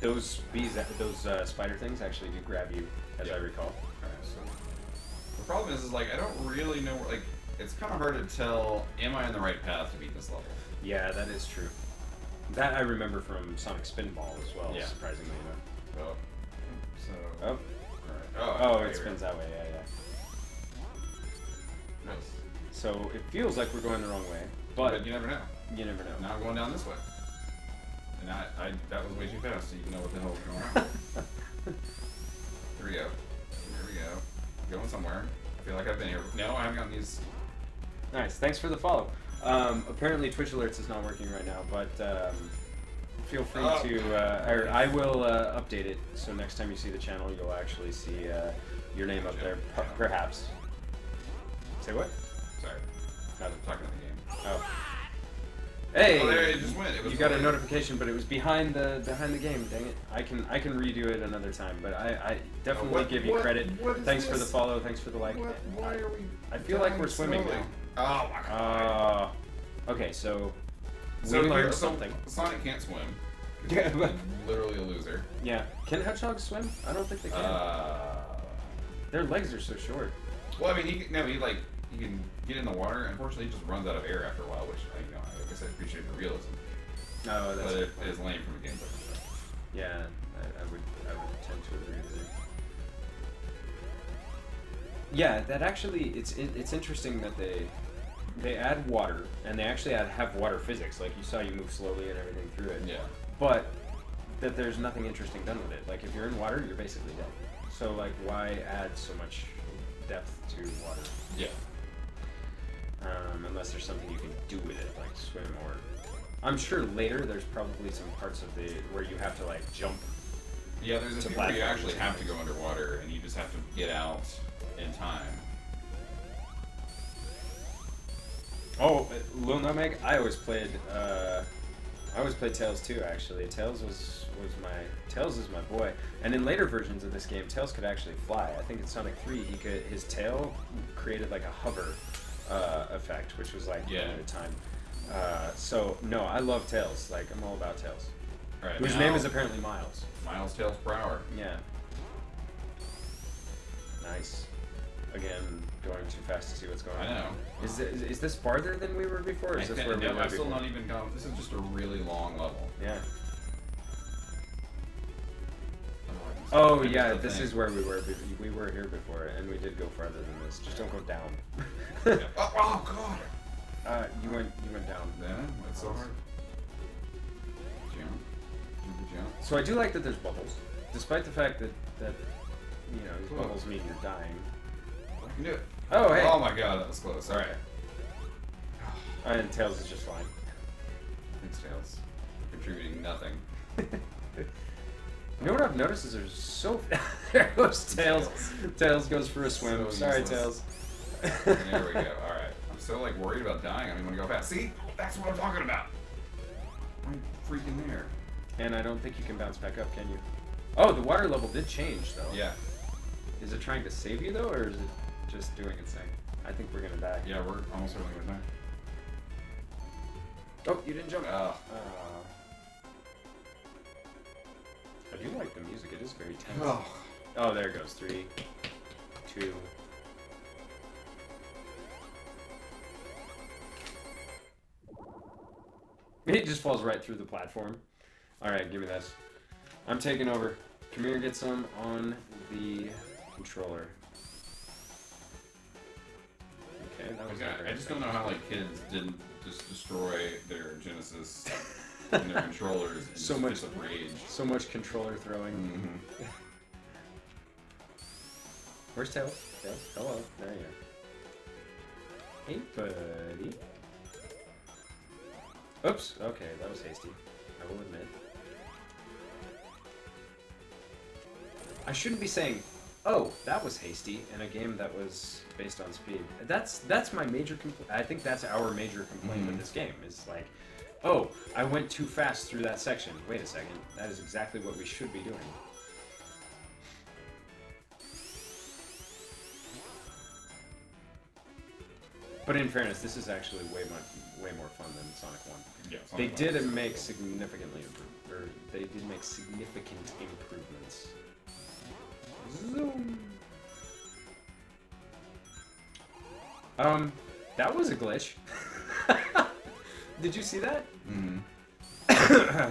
Those bees, those spider things, actually do grab you, as I recall. Alright, so the problem is like I don't really know. Like, it's kind of hard to tell. Am I on the right path to beat this level? Yeah, that is true. That I remember from Sonic Spinball as well, Yeah. surprisingly enough. Well, so. Oh. Alright. Oh, okay, it spins that way, yeah. Nice. So it feels like we're going the wrong way, but you never know. you never know. Now I'm going down this way. And that was way too fast, so you know what the hell was going on. Here we go. Here we go. Going somewhere. I feel like I've been here. No, I haven't gotten these. Nice. Thanks for the follow. Apparently Twitch Alerts is not working right now, but feel free to, or I will update it, so next time you see the channel, you'll actually see your name up there, perhaps. Say what? Sorry. I was talking to the game. Oh. Hey! Oh, there it just went. It was You got a notification, but it was behind the game. Dang it! I can redo it another time, but I definitely give you credit. Thanks for the follow. Thanks for the like. Why are we? I feel like we're swimming slowly? now. Oh my god. Okay, so So we learned so something. Sonic can't swim. 'Cause Yeah, he's but- literally a loser. Yeah, can hedgehogs swim? I don't think they can. Their legs are so short. Well, I mean, he can get in the water. Unfortunately, he just runs out of air after a while, which I guess I appreciate the realism. No, that's But it good. is lame from a gameplay perspective. Yeah, I would tend to agree with you. Yeah, that actually it's interesting that they add water and they actually have water physics. Like you saw, you move slowly and everything through it. Yeah. But that there's nothing interesting done with it. Like if you're in water, you're basically dead. So like, why add so much depth to water? Yeah. Unless there's something you can do with it, like swim or. I'm sure later there's probably some parts of where you have to like jump. Yeah, there's a To few where you platforms actually have to go underwater, and you just have to get out in time. Oh, Lil Nutmeg. I always played Tails too. Actually, Tails is my boy. And in later versions of this game, Tails could actually fly. I think in Sonic 3, his tail created like a hover effect, which was like Yeah. one at a time. So no, I love Tails. Like I'm all about Tails. All right. Whose now, name is apparently Miles. Miles Tails per hour. Yeah. Nice. Again, going too fast to see what's going on. I know. Is this farther than we were before? Or is this where we were I've still before? not even gone. This is just a really long level. Yeah. Oh, Oh yeah, this is where we were. We were here before, and we did go farther than this. Just don't go down. Yeah. Oh god. You went down. Yeah, that's so hard. Jump. Jump. So I do like that there's bubbles, despite the fact that these Cool. bubbles mean you're dying. I can do it. Oh hey. Oh my god, that was close. All right. And Tails is just fine. Thanks, Tails. Contributing nothing. You know what I've noticed is there's so there goes Tails. Tails goes for a swim. So Sorry, useless. Tails. There we go. All right. I'm so like worried about dying. I mean, want to go fast. See, that's what I'm talking about. I'm freaking there. And I don't think you can bounce back up, can you? Oh, the water level did change though. Yeah. Is it trying to save you though, or is it just doing its thing? I think we're gonna die. Yeah, we're almost certainly gonna die. Oh, you didn't jump. Oh. I do like the music. It is very tense. Oh. Oh, there it goes. 3, 2. It just falls right through the platform. All right, give me this. I'm taking over. Kmerengetsum on the controller. Okay, that was not very I just don't know effective. how like kids didn't just destroy their Genesis and their controllers in So just much- fits of rage. So much controller throwing. Mm-hmm. Where's Tails? Tails? Hello. There you are. Hey, buddy. Oops. Okay, that was hasty. I will admit. I shouldn't be saying, "Oh, that was hasty" in a game that was based on speed. That's my major complaint. I think that's our major complaint with this game. Is like, "Oh, I went too fast through that section." Wait a second. That is exactly what we should be doing. But in fairness, this is actually way more fun than Sonic 1. Yeah, They something did like make that. significantly they did make significant improvements. Zoom. That was a glitch. Did you see that? Mhm.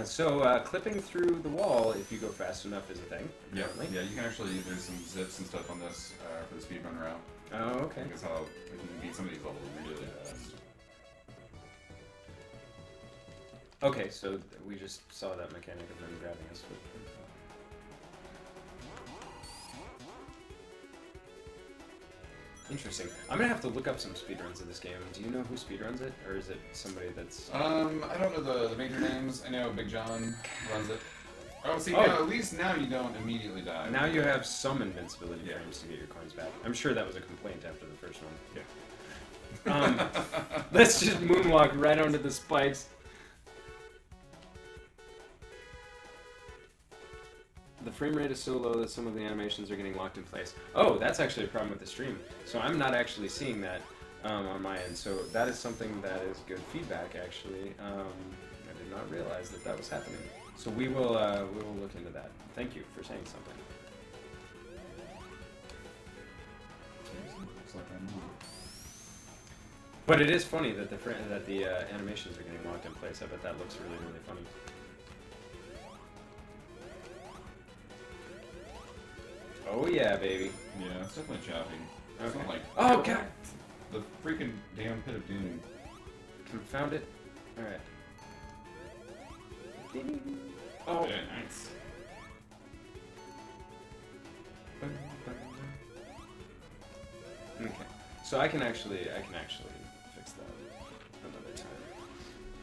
So clipping through the wall, if you go fast enough, is a thing. Yeah, Apparently. yeah. You can actually there's some zips and stuff on this for the speedrun route. Oh, okay. That's how you can beat some of these levels really fast. Okay, so we just saw that mechanic of them grabbing us. Interesting. I'm gonna have to look up some speedruns of this game. Do you know who speedruns it, or is it somebody that's? I don't know the major names. I know Big John runs it. Oh, see, Oh. now, at least now you don't immediately die. Now you have some invincibility Yeah. frames to get your coins back. I'm sure that was a complaint after the first one. Yeah. Let's just moonwalk right onto the spikes. The frame rate is so low that some of the animations are getting locked in place. Oh, that's actually a problem with the stream. So I'm not actually seeing that on my end. So that is something that is good feedback, actually. I did not realize that that was happening. So we will look into that. Thank you for saying something. Looks like I'm on. But it is funny that the animations are getting locked in place. I bet that looks really, really funny. Oh yeah, baby. Yeah, it's definitely choppy. It's Okay. not like Oh god! the freaking damn pit of doom. Confound it. Alright. Oh. Yeah, nice. Okay. So I can actually fix that another time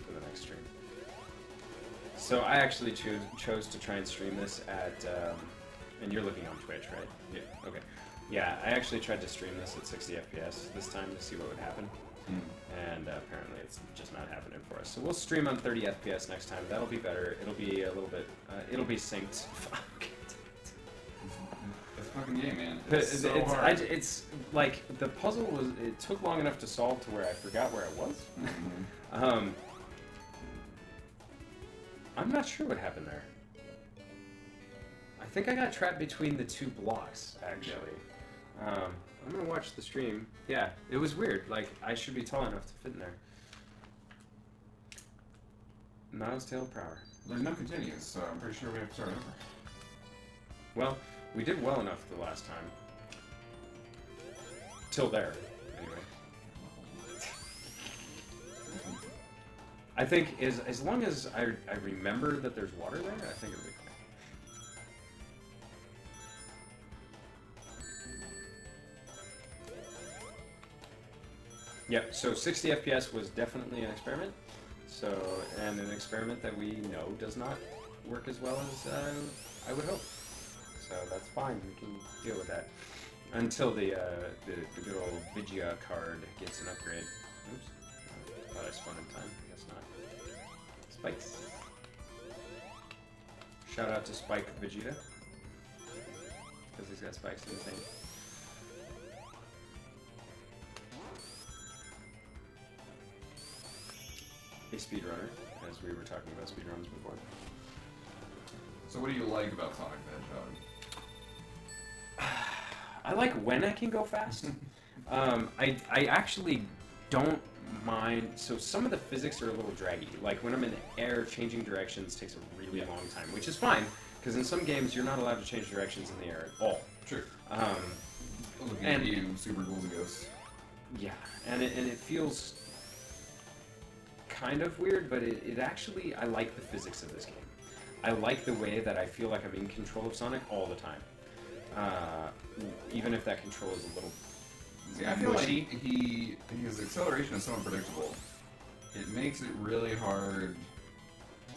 for the next stream. So I actually chose to try and stream this at and you're looking on Twitch, right? Yeah. Okay. Yeah, I actually tried to stream this at 60 FPS this time to see what would happen. And apparently it's just not happening for us. So we'll stream on 30 FPS next time. That'll be better. It'll be a little bit, it'll be synced. It's a fucking game, man. But It's so hard. it's like, the puzzle was, it took long enough to solve to where I forgot where I was. I'm not sure what happened there. I think I got trapped between the two blocks, actually. I'm gonna watch the stream. Yeah, it was weird. Like, I should be tall enough to fit in there. Miles Tail Prower. There's no continues, so I'm pretty sure we have to start over. Well, we did well enough the last time. Till there, anyway. I think as long as I remember that there's water there, I think it'll be fine. Yep, so 60 FPS was definitely an experiment. So, and an experiment that we know does not work as well as I would hope. So that's fine, we can deal with that. Until the good old Vigia card gets an upgrade. Oops, thought I spun in time, guess not. Spikes. Shout out to Spike Vegeta. Because he's got spikes in his name. A speedrunner, as we were talking about speedruns before. So what do you like about Sonic the Hedgehog? I like when I can go fast. I actually don't mind. So some of the physics are a little draggy. Like when I'm in the air, changing directions takes a really long time, which is fine, because in some games you're not allowed to change directions in the air at all. True. Looking and at you, Super Ghouls and Ghosts. Yeah, and it feels kind of weird, but it actually, I like the physics of this game. I like the way that I feel like I'm in control of Sonic all the time. Even if that control is a little See, I feel mushy. like his acceleration is so unpredictable. It makes it really hard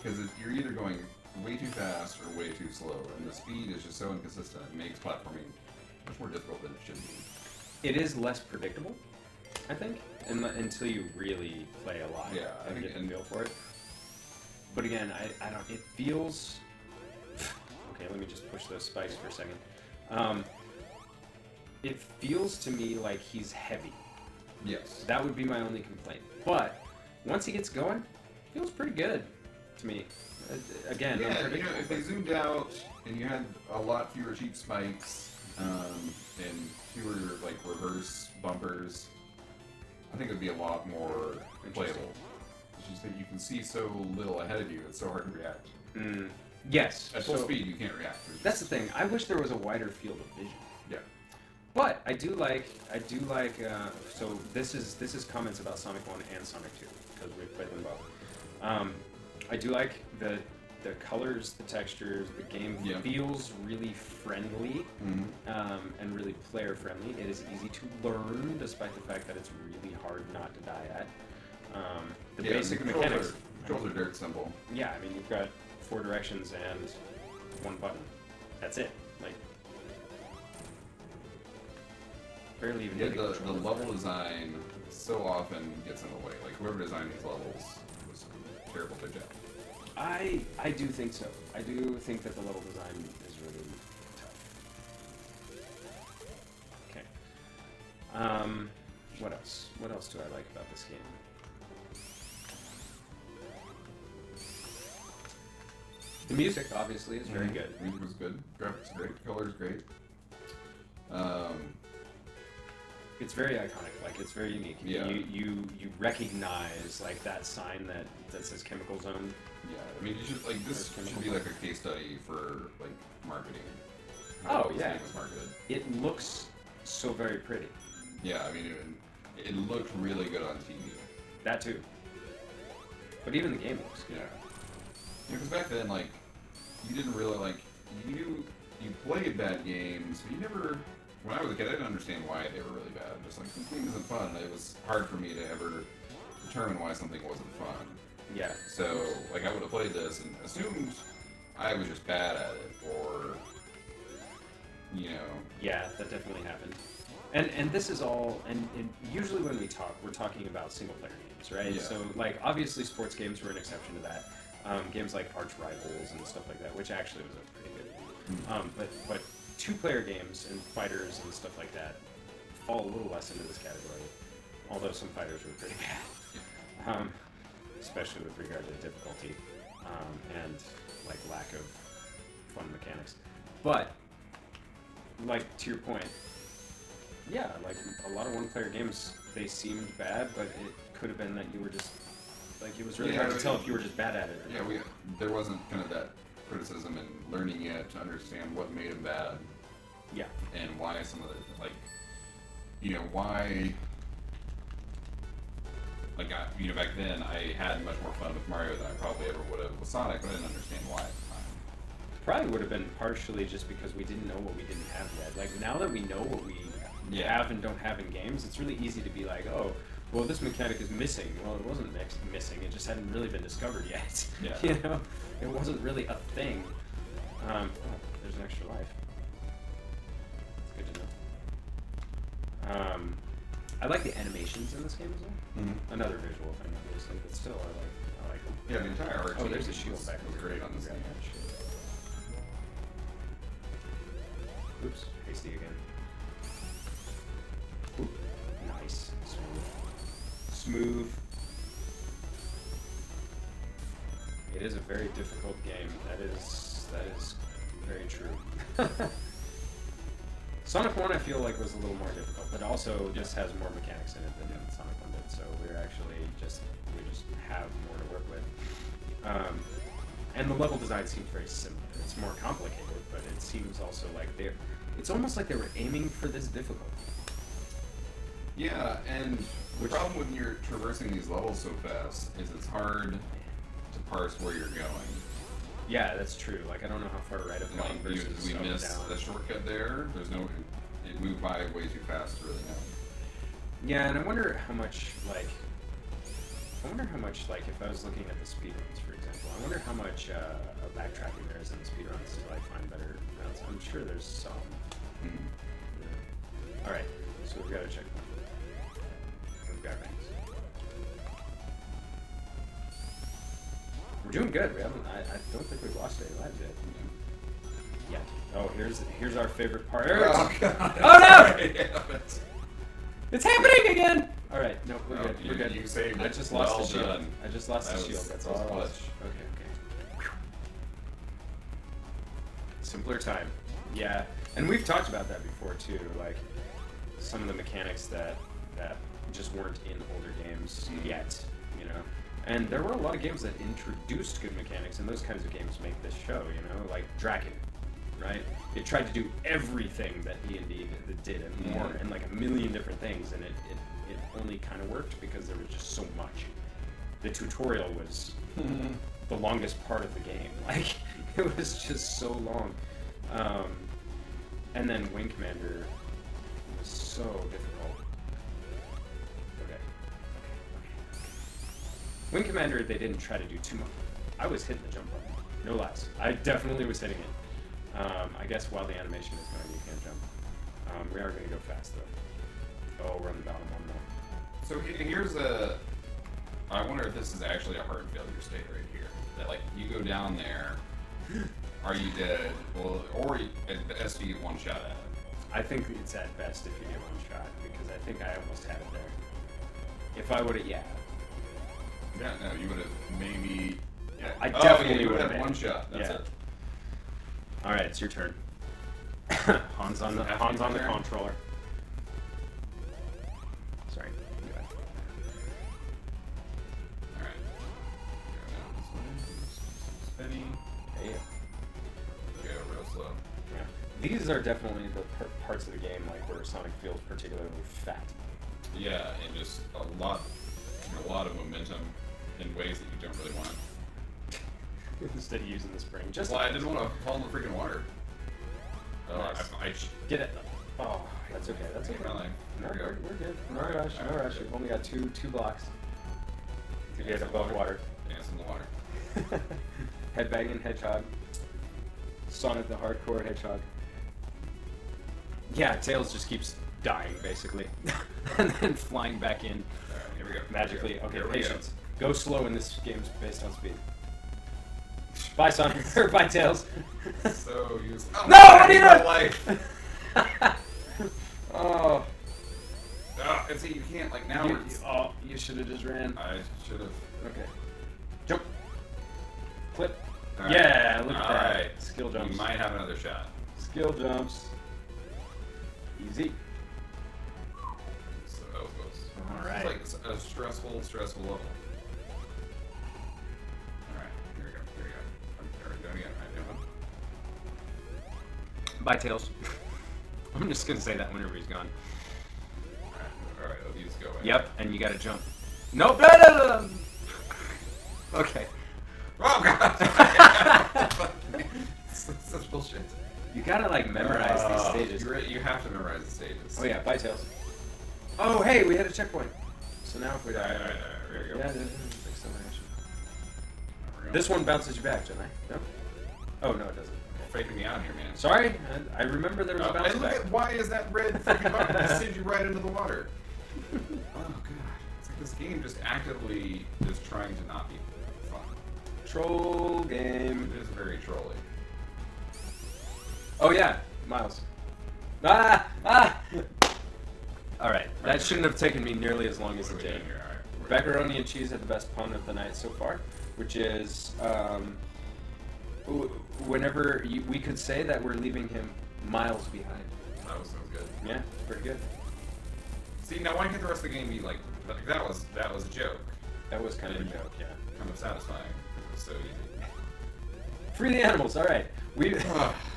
because you're either going way too fast or way too slow, and the speed is just so inconsistent. It makes platforming much more difficult than it should be. It is less predictable, I think, until you really play a lot and get the feel for it. But again, I don't. It feels. Okay, let me just push those spikes for a second. It feels to me like he's heavy. Yes. That would be my only complaint. But once he gets going, it feels pretty good to me. Again, Yeah, unpredictable. if they zoomed out and you had a lot fewer cheap spikes and fewer like reverse bumpers, I think it would be a lot more playable. It's just that you can see so little ahead of you. It's so hard to react. Yes. At full speed, you can't react. That's the thing. I wish there was a wider field of vision. Yeah. But I do like. So this is comments about Sonic 1 and Sonic 2 because we've played them both. I do like the colors, the textures. The game feels really friendly and really player friendly. It is easy to learn, despite the fact that it's really hard not to die at. The basic mechanics. Controls are dirt simple. Yeah, I mean you've got 4 directions and 1 button. That's it. Like barely even. Yeah, the level design so often gets in the way. Like whoever designed these levels was a terrible job. I do think so. I do think that the level design is really tough. Okay. What else? What else do I like about this game? The music, obviously, is very good. Music was good. Graphics great. Colors great. It's very iconic. Like it's very unique. Yeah. You recognize like that sign that says Chemical Zone. Yeah. I mean, you should like this should be like a case study for like marketing. Oh yeah. This game was marketed. It looks so very pretty. Yeah. I mean, it looked really good on TV. That too. But even the game looks good. Yeah. Because back then, like, you didn't really, like, you played bad games, but you never, when I was a kid, I didn't understand why they were really bad. Just like, this game isn't fun. It was hard for me to ever determine why something wasn't fun. Yeah. So, like, I would have played this and assumed I was just bad at it, or, you know. Yeah, that definitely happened. And this is all, and usually when we talk, we're talking about single-player games, right? Yeah. So, like, obviously sports games were an exception to that. Games like Arch Rivals and stuff like that, which actually was a pretty good. But 2-player games and fighters and stuff like that fall a little less into this category. Although some fighters were pretty bad, especially with regard to difficulty and like lack of fun mechanics. But like to your point, yeah, like a lot of 1-player games, they seemed bad, but it could have been that you were just. Like, it was really hard to tell if you were just bad at it or not. Yeah, there wasn't kind of that criticism and learning yet to understand what made them bad. Yeah. And why some of the, like, you know, why, like, back then I had much more fun with Mario than I probably ever would have with Sonic, but I didn't understand why at the time. Probably would have been partially just because we didn't know what we didn't have yet. Like, now that we know what we have and don't have in games, it's really easy to be like, oh, well, this mechanic is missing. Well, it wasn't missing. It just hadn't really been discovered yet. Yeah. You know, it wasn't really a thing. Oh, there's an extra life. It's good to know. I like the animations in this game as well. Another visual thing, obviously, but still, I like them. Yeah, the entire art. Oh, there's a shield back. Was great on this game. Oops, hasty again. Oop, nice, smooth. It is a very difficult game. That is very true. Sonic 1 I feel like was a little more difficult, but also just has more mechanics in it than Sonic 1 did, so we just have more to work with. And the level design seems very similar. It's more complicated, but it seems also like it's almost like they were aiming for this difficulty. Yeah, and the problem when you're traversing these levels so fast is it's hard to parse where you're going. Yeah, that's true. Like, I don't know how far right of lane versus we up missed down. the shortcut there. There's no, it moved by way too fast to really know. Yeah, and I wonder how much, like, if I was looking at the speedruns, for example, I wonder how much backtracking there is in the speedruns to, like, find better routes. I'm sure there's some. Yeah. Alright, so we've got to check. We've got rings. We're doing good. We haven't. I don't think we've lost any lives yet. Yeah. Oh, here's our favorite part. Oh god! Oh no! Yeah, It's happening again! All right, no, we're good. You, We're good. You saved it. I just lost the shield. Done. I just lost the shield. That's all. I lost. Clutch. Okay. Simpler time. Yeah, and we've talked about that before too. Like some of the mechanics that just weren't in older games yet. You know, And there were a lot of games that introduced good mechanics, and those kinds of games make this show, you know, like Draken, right? It tried to do everything that D&D did and more, and like a million different things, and it only kind of worked because there was just so much. The tutorial was the longest part of the game. Like, it was just so long. And then Wing Commander was so difficult. Okay. Wing Commander, they didn't try to do too much. I was hitting the jump button. No lies. I definitely was hitting it. I guess while the animation is going, you can't jump. We are going to go fast, though. Oh, we're on the bottom one, though. So here's a... I wonder if this is actually a heart failure state right here. That, like, you go down there, are you dead? Well, or at best you get one shot at it. I think it's at best if you get one shot, because I think I almost had it there. If I would have, yeah. Yeah, no, you would have maybe... Yeah. I definitely would would have had one shot. That's it. All right, it's your turn. Hans on the controller. Sorry. Go ahead. All right. Go down this way. Spinny. Hey. Go real slow. Yeah. These are definitely the parts of the game like where Sonic feels particularly fat. Yeah, and just a lot of momentum in ways that you don't really want. Instead of using the spring. Just well, I didn't want to fall in the freaking water. Nice. Get it. Oh, that's okay. That's okay. Really? No, we're good. No rush. No rush. We've only got two blocks to get above water. Dance in the water. Headbanging Hedgehog. Sonic the Hardcore Hedgehog. Yeah, Tails just keeps dying, basically. And then flying back in. Alright, here we go. Magically. Okay, Here we patience. Go slow in this game's based on speed. Bye, Sonic. Or bye, Tails. So used. Oh, no! What are you doing? Life. Oh. Oh, and see, you can't, like, now You should have just ran. I should have. Okay. Jump. Clip. All right. Yeah, look at All that. right. Skill jumps. You might have another shot. Skill jumps. Easy. So that was close. All right. It's like a stressful level. Alright, here we go. Alright, doing it. Bye, Tails. I'm just gonna say that whenever he's gone. Alright, these go in. Yep, and you gotta jump. Nope. No. Okay. Oh god! Such bullshit. You gotta like memorize these stages. You have to memorize the stages. Oh yeah, bye, Tails. Oh hey, we had a checkpoint. So now if we die, Alright, here we go. yeah, acceleration. This one bounces you back, doesn't I? No. Oh no, it doesn't. Faking me out here, man. Sorry, I remember there was a bounce and back. look at, why is that red freaking button to send you right into the water? Oh god. It's like this game just actively is trying to not be fun. Troll game. It is very trolly. Oh yeah, Miles. Alright, that shouldn't have taken me nearly as long as it did. Macaroni and cheese had the best pun of the night so far, which is whenever we could say that we're leaving him miles behind. That was so good. Yeah, pretty good. See, now why can't the rest of the game be like that was a joke. That was kind of a joke, yeah. Kind of satisfying. It was so easy. Free the animals, alright. We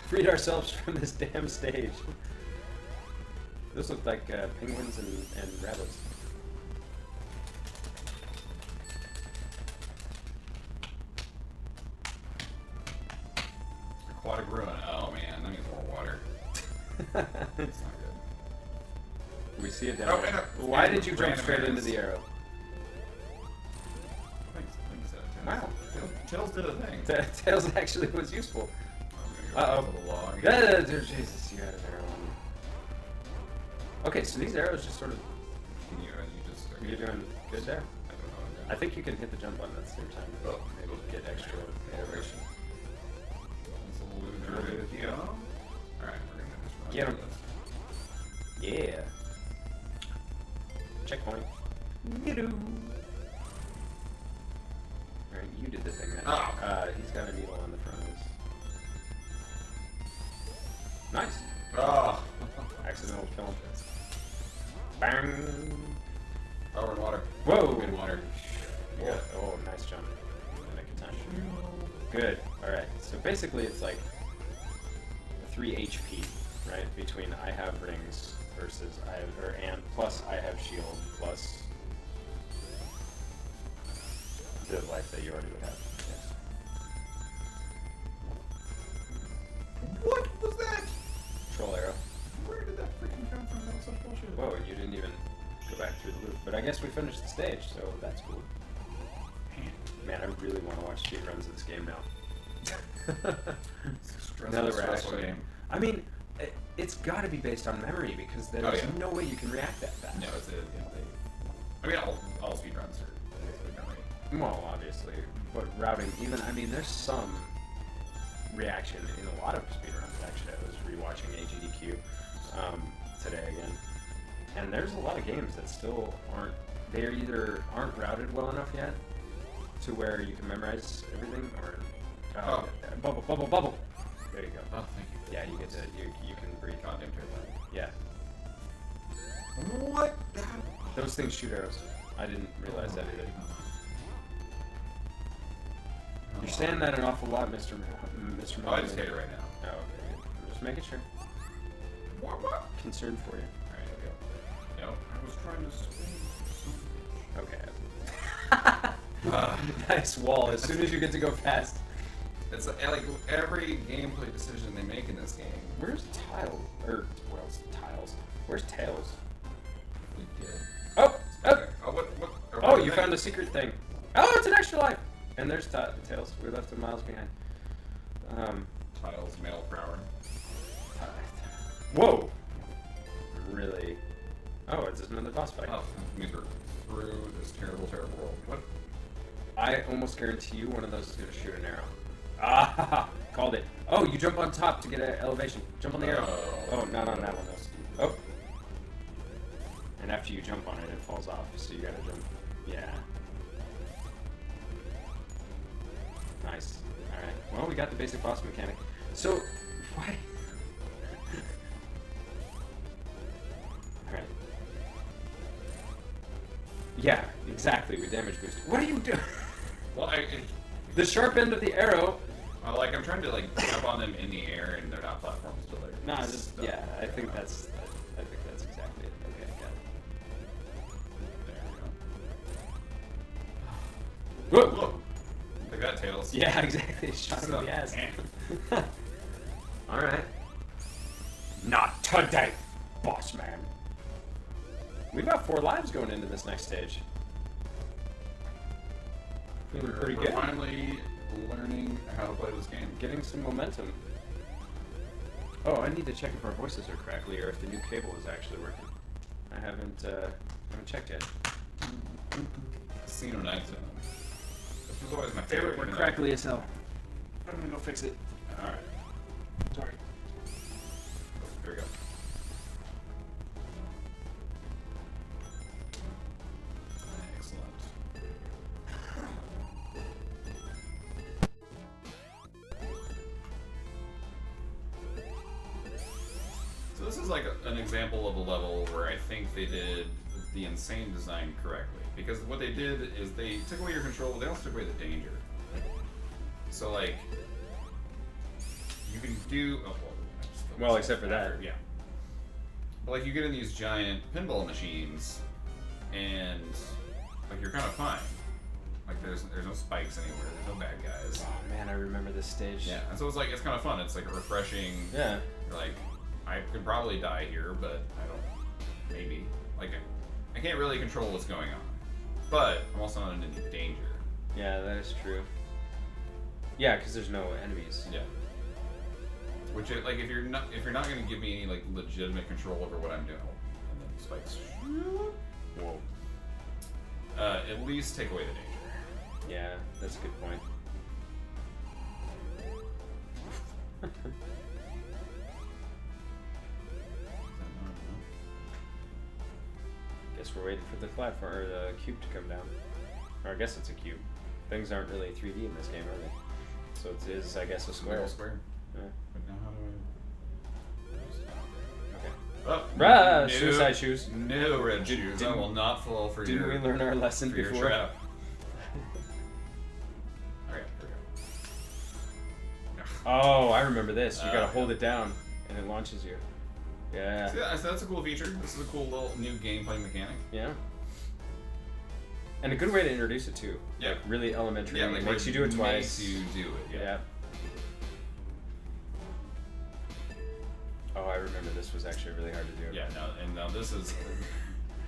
freed ourselves from this damn stage. Those look like penguins and rabbits. Aquatic ruin. Oh man, that means more water. That's not good. We see it down Oh, there. and Why did you jump random straight errors. into the arrow? Thanks, Wow. Tails did a thing. Tails actually was useful. I'm gonna go back to the log. Jesus, you had an arrow on you. Okay, so these arrows just sort of... You're doing good there. I don't know. I think you can hit the jump button at the same time. Oh. Maybe get extra aeration. Yeah. Alright, we're gonna just run Get 'em. through this. Yeah. Checkpoint. Alright, you did the thing then. Oh. He's got a needle on the front of his. Nice. Oh. Accidental kill. Bang. Oh, we're in water. Whoa. We're in water. Yeah. Oh Good. All right. So basically, it's like 3 HP, right? Between I have rings versus and plus I have shield plus the life that you already would have. Yes. What was that? Troll arrow. Where did that freaking come from? That was such bullshit. Whoa, you didn't even go back through the loop. But I guess we finished the stage, so that's cool. Man, I really want to watch speedruns of this game now. Now that we're actually... game. I mean, it's got to be based on memory because there's no way you can react that fast. No, it's I mean, all speedruns are basically memory. Well, obviously, but routing, even, I mean, there's some reaction in a lot of speedruns, actually. I was rewatching AGDQ today again, and there's a lot of games that still aren't, they either aren't routed well enough yet to where you can memorize everything, or, bubble. There you go. Oh, thank you. Yeah, you get to, you can breathe. Goddamn terrifying. Yeah. What? Those things shoot arrows. I didn't realize that either. You're saying that an awful lot, Mr. Oh, I just hate it right now. Oh, okay. I'm just making sure. What? Concerned for you. Alright, here we go. No, I was trying to swing. Okay. Nice wall. As soon as you get to go fast. It's like every gameplay decision they make in this game. Where's Tiles? Tiles? Where's Tails? We did. Oh! Okay. Oh, you found a secret thing. Oh, it's an extra life! And there's Tails. We left him miles behind. Tiles, male per hour. Whoa! Really? Oh, it's another boss fight. Oh, it means we're through this terrible world. What? I almost guarantee you one of those is going to shoot an arrow. Ah! Called it. Oh, you jump on top to get an elevation. Jump on the arrow. Oh, not on that one, though. Oh! And after you jump on it, it falls off, so you gotta jump. Yeah. Nice. Alright. Well, we got the basic boss mechanic. So, why? Alright. Yeah, exactly. We damage boosted. What are you doing? Well, The sharp end of the arrow. Like I'm trying to jump on them in the air, and they're not platforms, so they're. Nah, just yeah. I think that's exactly it. Okay, got it. There we go. Whoa! Look, like that, Tails. Yeah, exactly. Shot him in the ass. All right. Not today, boss man. We've got 4 lives going into this next stage. Feeling pretty good. We're finally learning how to play this game. Getting some momentum. Oh, I need to check if our voices are crackly or if the new cable is actually working. I haven't checked yet. Casino Night Zone. This was always my favorite. We're crackly as hell. I'm gonna go fix it. All right. Sorry. Here we go. Excellent. So this is like an example of a level where I think they did the insane design correctly. Because what they did is they took away your control, but they also took away the danger. So like, you can do... Oh, Well, except for that. Yeah. But like, you get in these giant pinball machines, and like you're kind of fine. Like there's no spikes anywhere. There's no bad guys. Oh man, I remember this stage. Yeah, and so it's like it's kind of fun. It's like a refreshing. Yeah. Like I could probably die here, but I don't. Maybe like I can't really control what's going on, but I'm also not in any danger. Yeah, that is true. Yeah, because there's no enemies. Yeah. Which like if you're not going to give me any like legitimate control over what I'm doing, and then spikes. Whoa. At least take away the danger. Yeah, that's a good point. Guess we're waiting for the platform or the cube to come down. Or I guess it's a cube. Things aren't really 3D in this game, are they? So it is, I guess, a square. Square. Yeah. But now how do I? Okay. Oh, Rah! Suicide shoes. No red shoes. I will not fall for your. Didn't we learn our lesson for your before? trap. Okay, here we go. Oh, I remember this. You gotta yeah. hold it down, and it launches you. Yeah. So that's a cool feature. This is a cool little new gameplay mechanic. Yeah. And a good way to introduce it too. Yeah. Like really elementary. Yeah, like it makes you do it twice. Makes you do it. Yeah. Yeah. Oh, I remember this was actually really hard to do. Yeah. No, and now this is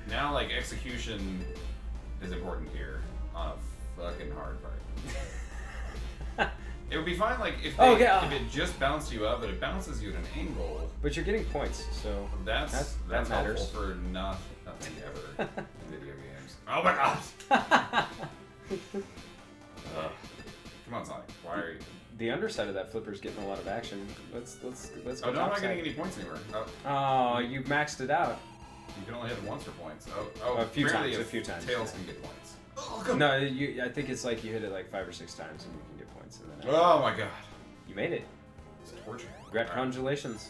now like execution is important here on a fucking hard part. It would be fine like if if it just bounced you up, but it bounces you at an angle. But you're getting points, so That's that matters. helpful for nothing ever in video games. Oh my god! Come on, Sonic. Why are you? The underside of that flipper's getting a lot of action. Let's go. Oh, no, I'm not getting any points anywhere. Oh, you maxed it out. You can only hit it once for points. A few apparently times. Tails can get points. No, I think it's like you hit it like 5 or 6 times and you can get points. And then Oh my god. you made it. It's torture. Congratulations.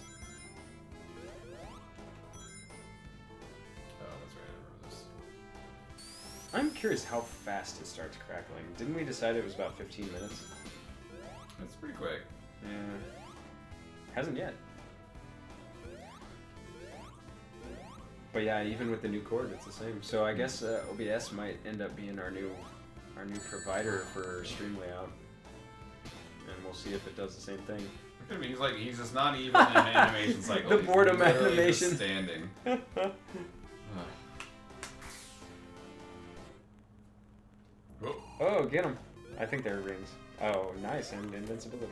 Oh, that's right. I remember this. I'm curious how fast it starts crackling. Didn't we decide it was about 15 minutes? It's pretty quick. Yeah. Hasn't yet. But yeah, even with the new cord, it's the same. So I guess OBS might end up being our new provider for stream layout, and we'll see if it does the same thing. I mean, he's just not even in an animation cycle. The He's boredom literally animation. just standing. Oh, get him! I think they're rings. Oh, nice, and invincibility.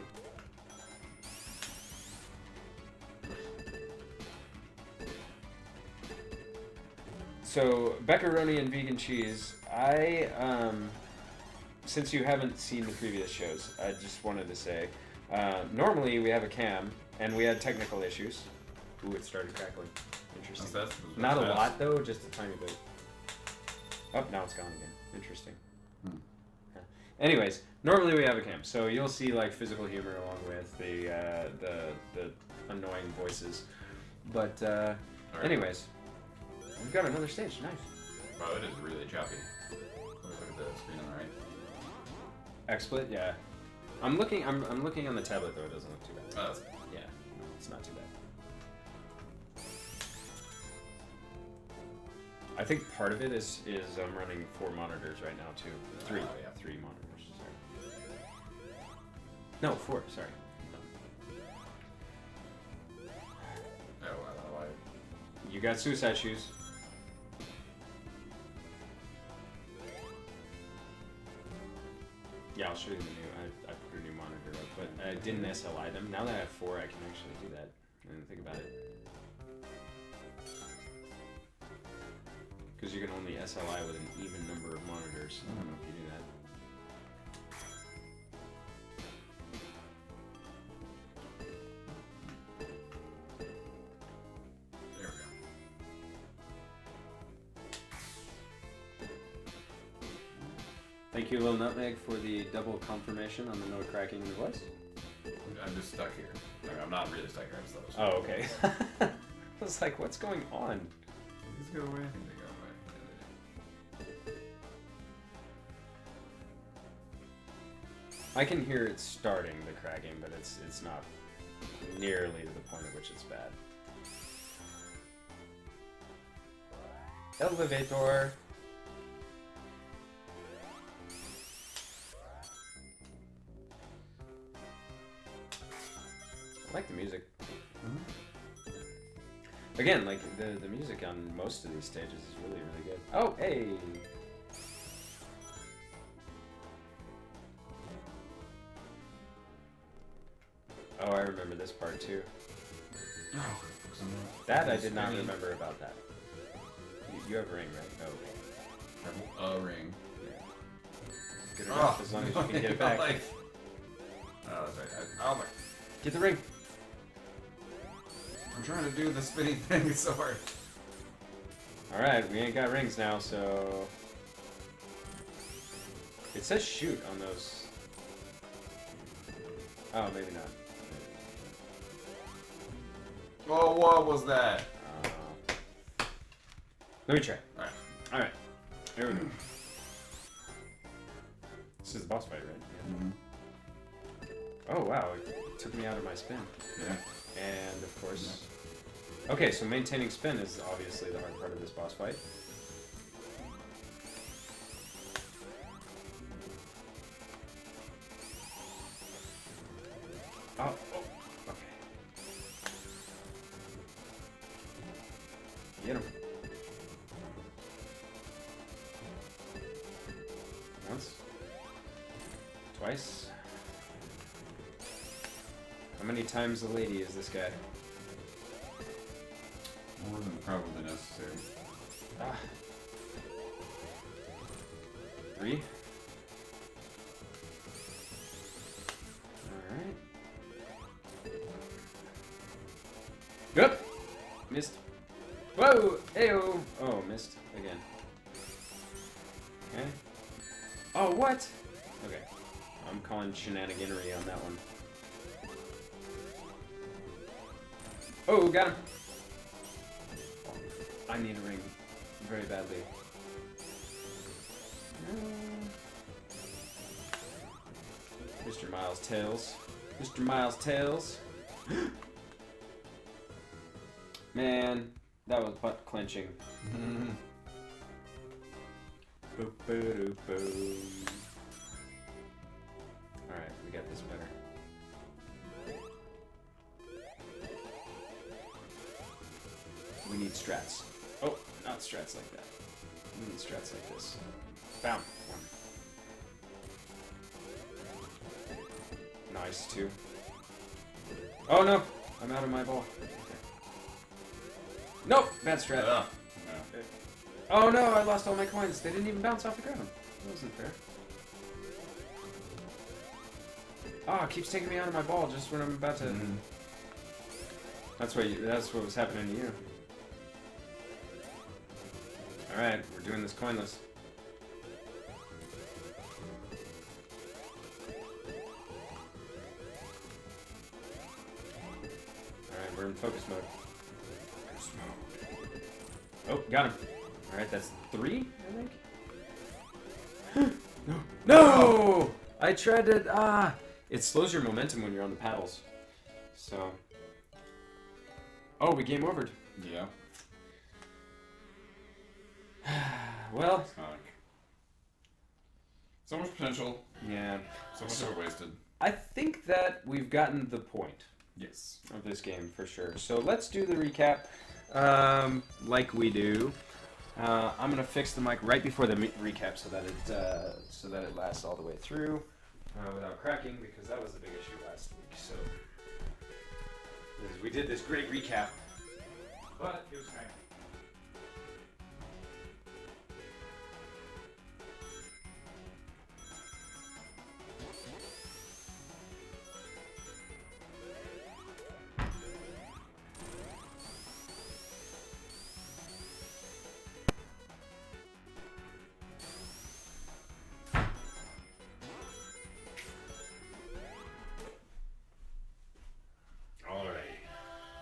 So, Beccaroni and vegan cheese. Since you haven't seen the previous shows, I just wanted to say, normally we have a cam, and we had technical issues. Ooh, it started crackling. Interesting. That's Not a lot, though, just a tiny bit. Oh, now it's gone again. Interesting. Yeah. Anyways, normally we have a cam, so you'll see like physical humor along with the annoying voices. But anyways, we've got another stage. Nice. Wow, it is really choppy. Look at the screen on the right. XSplit, yeah. I'm looking on the tablet though. It doesn't look too bad. Oh, that's Yeah, no, it's not too bad. I think part of it is I'm running 4 monitors right now too. 3, yeah. 3 monitors. Sorry. No, 4. Sorry. Oh, wow. You got suicide shoes. Yeah, I'll show you the new. I put a new monitor up, but I didn't SLI them. Now that I have 4, I can actually do that. I didn't think about it. Because you can only SLI with an even number of monitors. I don't know if you do that. There we go. Thank you, Lil Nutmeg, for the double confirmation on the no cracking in the voice. I'm just stuck here. I'm not really stuck here. I'm just Oh, okay. I was like, what's going on? These go away. I think they go away. I can hear it starting, the cracking, but it's not nearly to the point at which it's bad. Elevator! I like the music. Again, like, the music on most of these stages is really, really good. Oh, hey! Oh, I remember this part too. Oh, That I did not remember about that. You have a ring, right? Oh, okay. A ring. Yeah. Get it off as long as you can get it back. Like, oh, that's right. Oh my. Get the ring! I'm trying to do the spinning thing. It's so hard. Alright, we ain't got rings now, so... It says shoot on those... Oh, maybe not. Oh, what was that? Let me try. Alright. Alright. Here we go. This is the boss fight, right? Yeah. Oh wow, it took me out of my spin. Yeah. And of course... Okay, so maintaining spin is obviously the hard part of this boss fight. Oh, okay. Get him. Once. Twice. How many times a lady is this guy? More than probably necessary. Ah. 3. Alright. Yep. Missed. Whoa! Ayo! Oh, missed again. Okay. Oh, what? Okay. I'm calling shenaniganery on that one. Oh, got him! I need a ring very badly. Mr. Miles Tails. Mr. Miles Tails. Man, that was butt clenching. Alright, we got this better. We need strats. Oh, not strats like that. We need strats like this. Bam. Nice, too. Oh no! I'm out of my ball. Okay. Nope! Bad strat. No. Oh no! I lost all my coins. They didn't even bounce off the ground. That wasn't fair. Oh, it keeps taking me out of my ball just when I'm about to... Mm-hmm. That's what was happening to you. Alright, we're doing this coinless. Alright, we're in focus mode. Focus mode. Oh, got him. Alright, that's 3, I think? No! No! I tried to... It slows your momentum when you're on the paddles. So... Oh, we game overed. Yeah. Well... Sonic. So much potential. Yeah. So much of it wasted. I think that we've gotten the point Yes. of this game for sure. So let's do the recap like we do. I'm gonna fix the mic right before the recap so that it lasts all the way through without cracking, because that was the big issue last week. So we did this great recap, but it was cracking.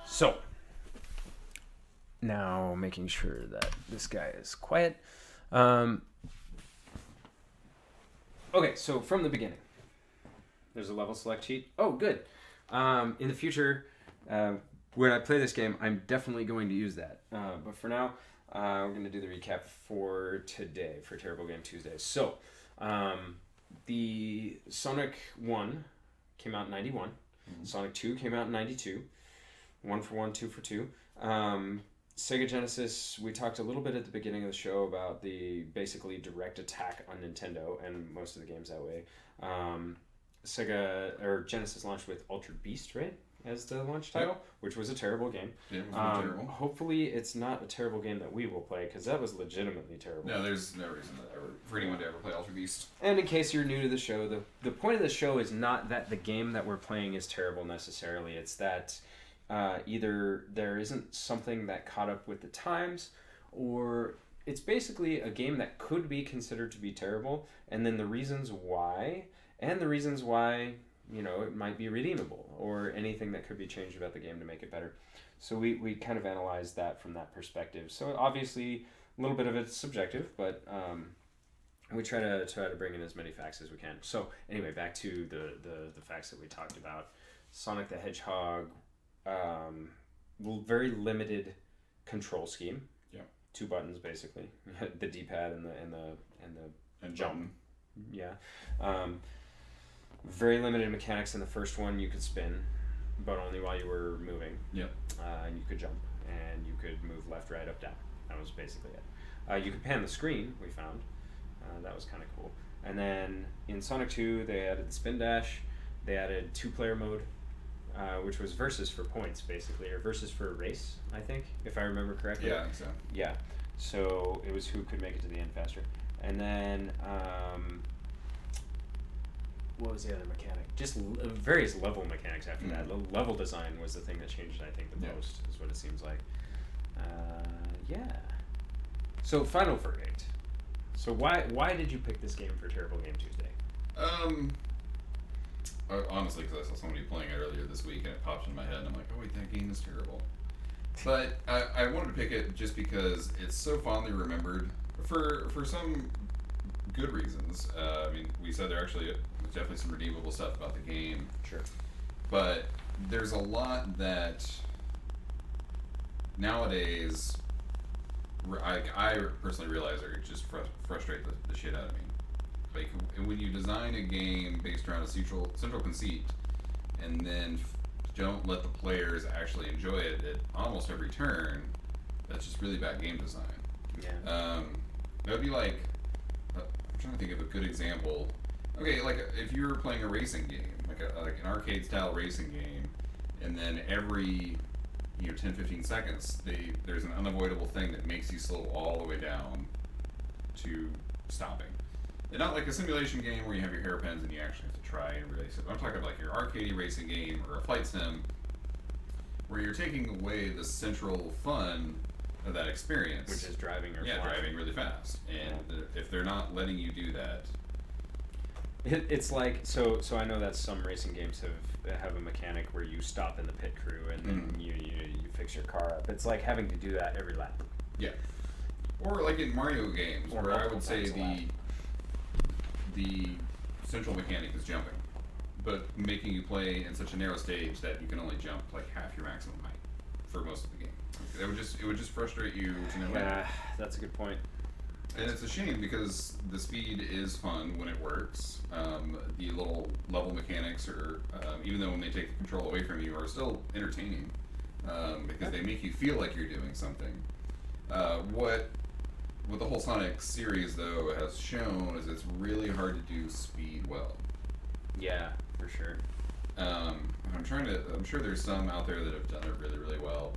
So, now making sure that this guy is quiet. Okay, so from the beginning, there's a level select sheet. Oh, good. In the future, when I play this game, I'm definitely going to use that. But for now, we're going to do the recap for today, for Terrible Game Tuesday. So, the Sonic 1 came out in 91. Mm-hmm. Sonic 2 came out in 92. 1 for 1, 2 for 2. Sega Genesis, we talked a little bit at the beginning of the show about the basically direct attack on Nintendo, and most of the games that way. Genesis launched with Altered Beast, right? As the launch title, yep. Which was a terrible game. Yeah, it was terrible. Hopefully it's not a terrible game that we will play, because that was legitimately terrible. No, there's no reason for anyone to ever play Altered Beast. And in case you're new to the show, the point of the show is not that the game that we're playing is terrible necessarily. It's that either there isn't something that caught up with the times, or it's basically a game that could be considered to be terrible, and then the reasons why, you know, it might be redeemable, or anything that could be changed about the game to make it better. So we kind of analyzed that from that perspective. So obviously a little bit of it's subjective, but we try to bring in as many facts as we can. So anyway, back to the facts that we talked about. Sonic the Hedgehog, very limited control scheme. Yeah. 2 buttons basically, the D-pad and jump. Yeah. Very limited mechanics in the first one. You could spin, but only while you were moving. Yep. And you could jump, and you could move left, right, up, down. That was basically it. You could pan the screen, we found. That was kind of cool. And then in Sonic 2, they added the spin dash. They added 2-player mode, which was versus for points, basically, or versus for a race, I think, if I remember correctly. Yeah, I think so. Yeah. So it was who could make it to the end faster. And then, what was the other mechanic? Just various level mechanics after that. The level design was the thing that changed, I think, the most, is what it seems like. Yeah. So, final verdict. So why did you pick this game for Terrible Game Tuesday? Honestly, because I saw somebody playing it earlier this week and it popped in my head and I'm like, oh wait, that game is terrible. But I wanted to pick it just because it's so fondly remembered for some good reasons. I mean, we said there's definitely some redeemable stuff about the game. Sure. But there's a lot that nowadays I personally realize are just frustrate the shit out of me. Like, when you design a game based around a central conceit and then don't let the players actually enjoy it at almost every turn, that's just really bad game design. Yeah. That would be like, I'm trying to think of a good example. Okay, like if you were playing a racing game, like an arcade style racing game, and then every 10-15 seconds there's an unavoidable thing that makes you slow all the way down to stopping. And not like a simulation game where you have your hairpins and you actually have to try and race it. I'm talking about like your arcade racing game or a flight sim where you're taking away the central fun of that experience, Which is driving or flying. Driving really fast. And if they're not letting you do that, it's like so I know that some racing games have a mechanic where you stop in the pit crew and then you fix your car up. It's like having to do that every lap. Yeah. Or like in Mario games, where I would say the central mechanic is jumping, but making you play in such a narrow stage that you can only jump like half your maximum height for most of the game. It would just frustrate you to no end. Yeah, that's a good point. And it's a shame because the speed is fun when it works. The little level mechanics are, even though when they take the control away from you, are still entertaining because they make you feel like you're doing something. What the whole Sonic series though has shown is it's really hard to do speed well. Yeah, for sure. I'm sure there's some out there that have done it really, really well.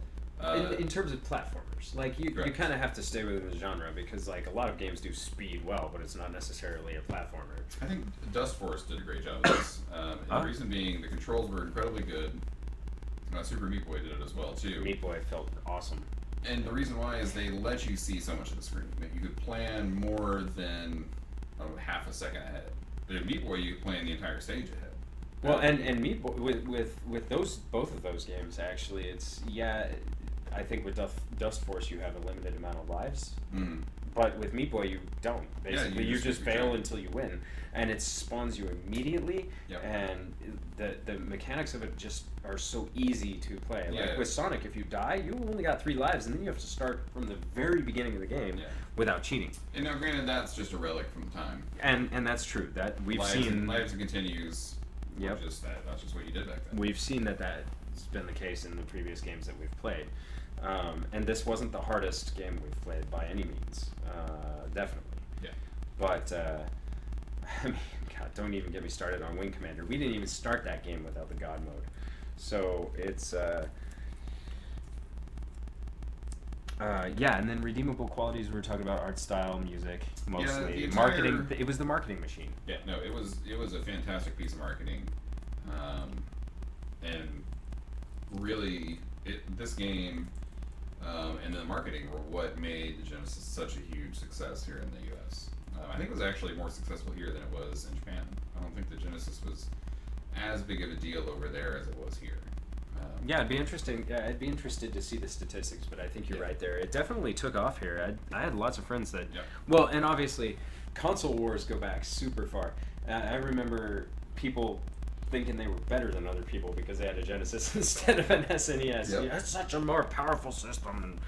In terms of platformers, like you kind of have to stay within the genre because like a lot of games do speed well, but it's not necessarily a platformer. I think Dust Force did a great job of this. And the reason being the controls were incredibly good. Super Meat Boy did it as well too. Meat Boy felt awesome. And the reason why is they let you see so much of the screen that you could plan more than half a second ahead. But in Meat Boy, you could plan the entire stage ahead. Well, and Meat Boy with both of those games actually, I think with Dust Force you have a limited amount of lives. But with Meat Boy you don't. Basically, you just fail until you win, and it spawns you immediately. Yep. And the mechanics of it just are so easy to play. Like with Sonic, if you die, you only got 3 lives, and then you have to start from the very beginning of the game without cheating. And now, granted, that's just a relic from the time. And that's true. That we've seen lives and continues. Yep. That's just what you did back then. We've seen that's been the case in the previous games that we've played. And this wasn't the hardest game we've played by any means. Definitely. Yeah. But, I mean, God, don't even get me started on Wing Commander. We didn't even start that game without the God mode. So it's, and then redeemable qualities, we were talking about art style, music, mostly. Marketing, it was the marketing machine. Yeah, no, it was a fantastic piece of marketing. And really, this game and the marketing were what made the Genesis such a huge success here in the U.S. I think it was actually more successful here than it was in Japan. I don't think the Genesis was as big of a deal over there as it was here. It'd be interesting. Yeah, I'd be interested to see the statistics, but I think you're right there. It definitely took off here. I had lots of friends that, well, and obviously, console wars go back super far. I remember people thinking they were better than other people because they had a Genesis instead of an SNES. Yep. Yeah, it's such a more powerful system, and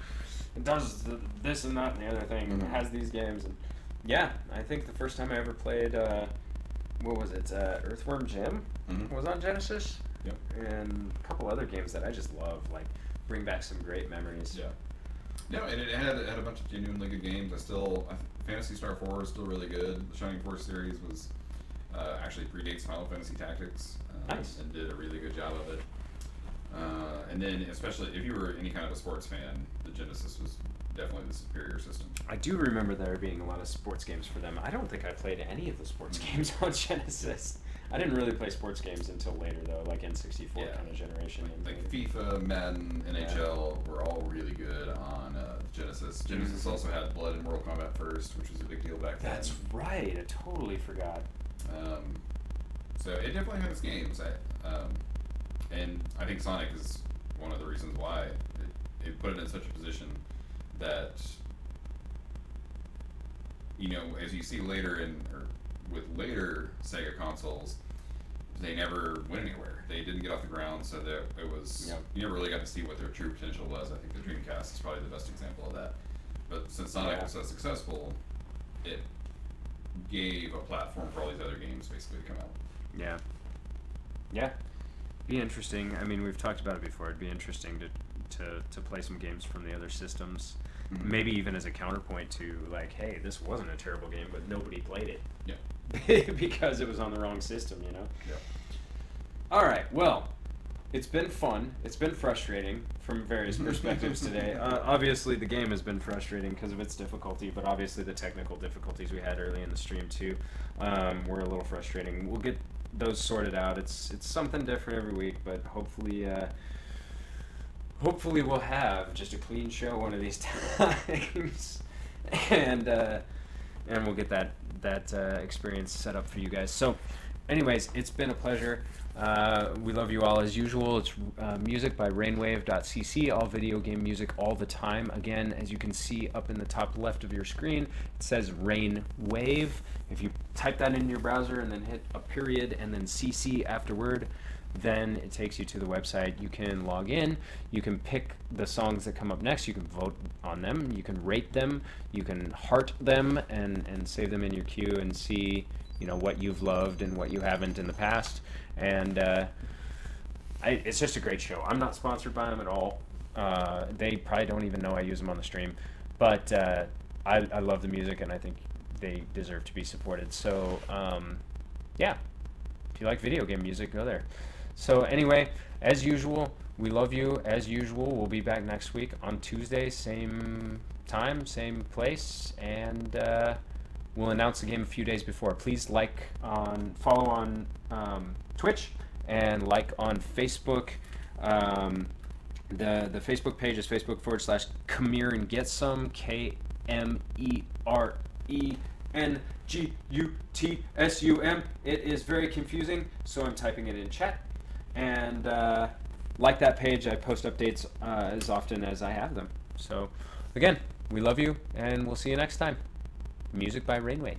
it does this and that and the other thing, and it has these games. And yeah, I think the first time I ever played, what was it? Earthworm Jim was on Genesis. Yep. And a couple other games that I just love, like bring back some great memories. Yeah. No, and it had a bunch of genuinely good games. Phantasy Star 4 is still really good. The Shining Force series was actually predates Final Fantasy Tactics. Nice. And did a really good job of it. And then, especially if you were any kind of a sports fan, the Genesis was definitely the superior system. I do remember there being a lot of sports games for them. I don't think I played any of the sports games on Genesis. I didn't really play sports games until later, though, like N64 kind of generation. Like FIFA, Madden, NHL were all really good on Genesis. Genesis also had Blood and Mortal Kombat first, which was a big deal back then. That's right. I totally forgot. So it definitely had its games. And I think Sonic is one of the reasons why it put it in such a position that, as you see later with later Sega consoles, they never went anywhere. They didn't get off the ground, so that it was you never really got to see what their true potential was. I think the Dreamcast is probably the best example of that. But since Sonic was so successful, it gave a platform for all these other games basically to come out. Yeah. Yeah. Be interesting. I mean, we've talked about it before. It'd be interesting to play some games from the other systems. Maybe even as a counterpoint to, like, hey, this wasn't a terrible game, but nobody played it. Yeah. Because it was on the wrong system, Yeah. All right, well, it's been fun. It's been frustrating from various perspectives today. Obviously, the game has been frustrating because of its difficulty, but obviously the technical difficulties we had early in the stream, too, were a little frustrating. We'll get those sorted out. It's something different every week, but hopefully we'll have just a clean show one of these times, and we'll get that experience set up for you guys. So, anyways, it's been a pleasure. We love you all as usual. It's music by rainwave.cc, all video game music all the time. Again, as you can see up in the top left of your screen, it says Rainwave. If you type that in your browser and then hit a period and then CC afterward, then it takes you to the website. You can log in, you can pick the songs that come up next, you can vote on them, you can rate them, you can heart them and save them in your queue and see what you've loved and what you haven't in the past. And it's just a great show. I'm not sponsored by them at all. They probably don't even know I use them on the stream, but I love the music and I think they deserve to be supported. So yeah, if you like video game music, go there. So anyway, as usual, we love you. As usual, we'll be back next week on Tuesday, same time, same place, and we'll announce the game a few days before. Please follow on Twitch and like on Facebook. The Facebook page is Facebook.com/Kmerengetsum, KMERENGUTSUM. It is very confusing, so I'm typing it in chat. And like that page, I post updates as often as I have them. So again, we love you, and we'll see you next time. Music by Rainwave.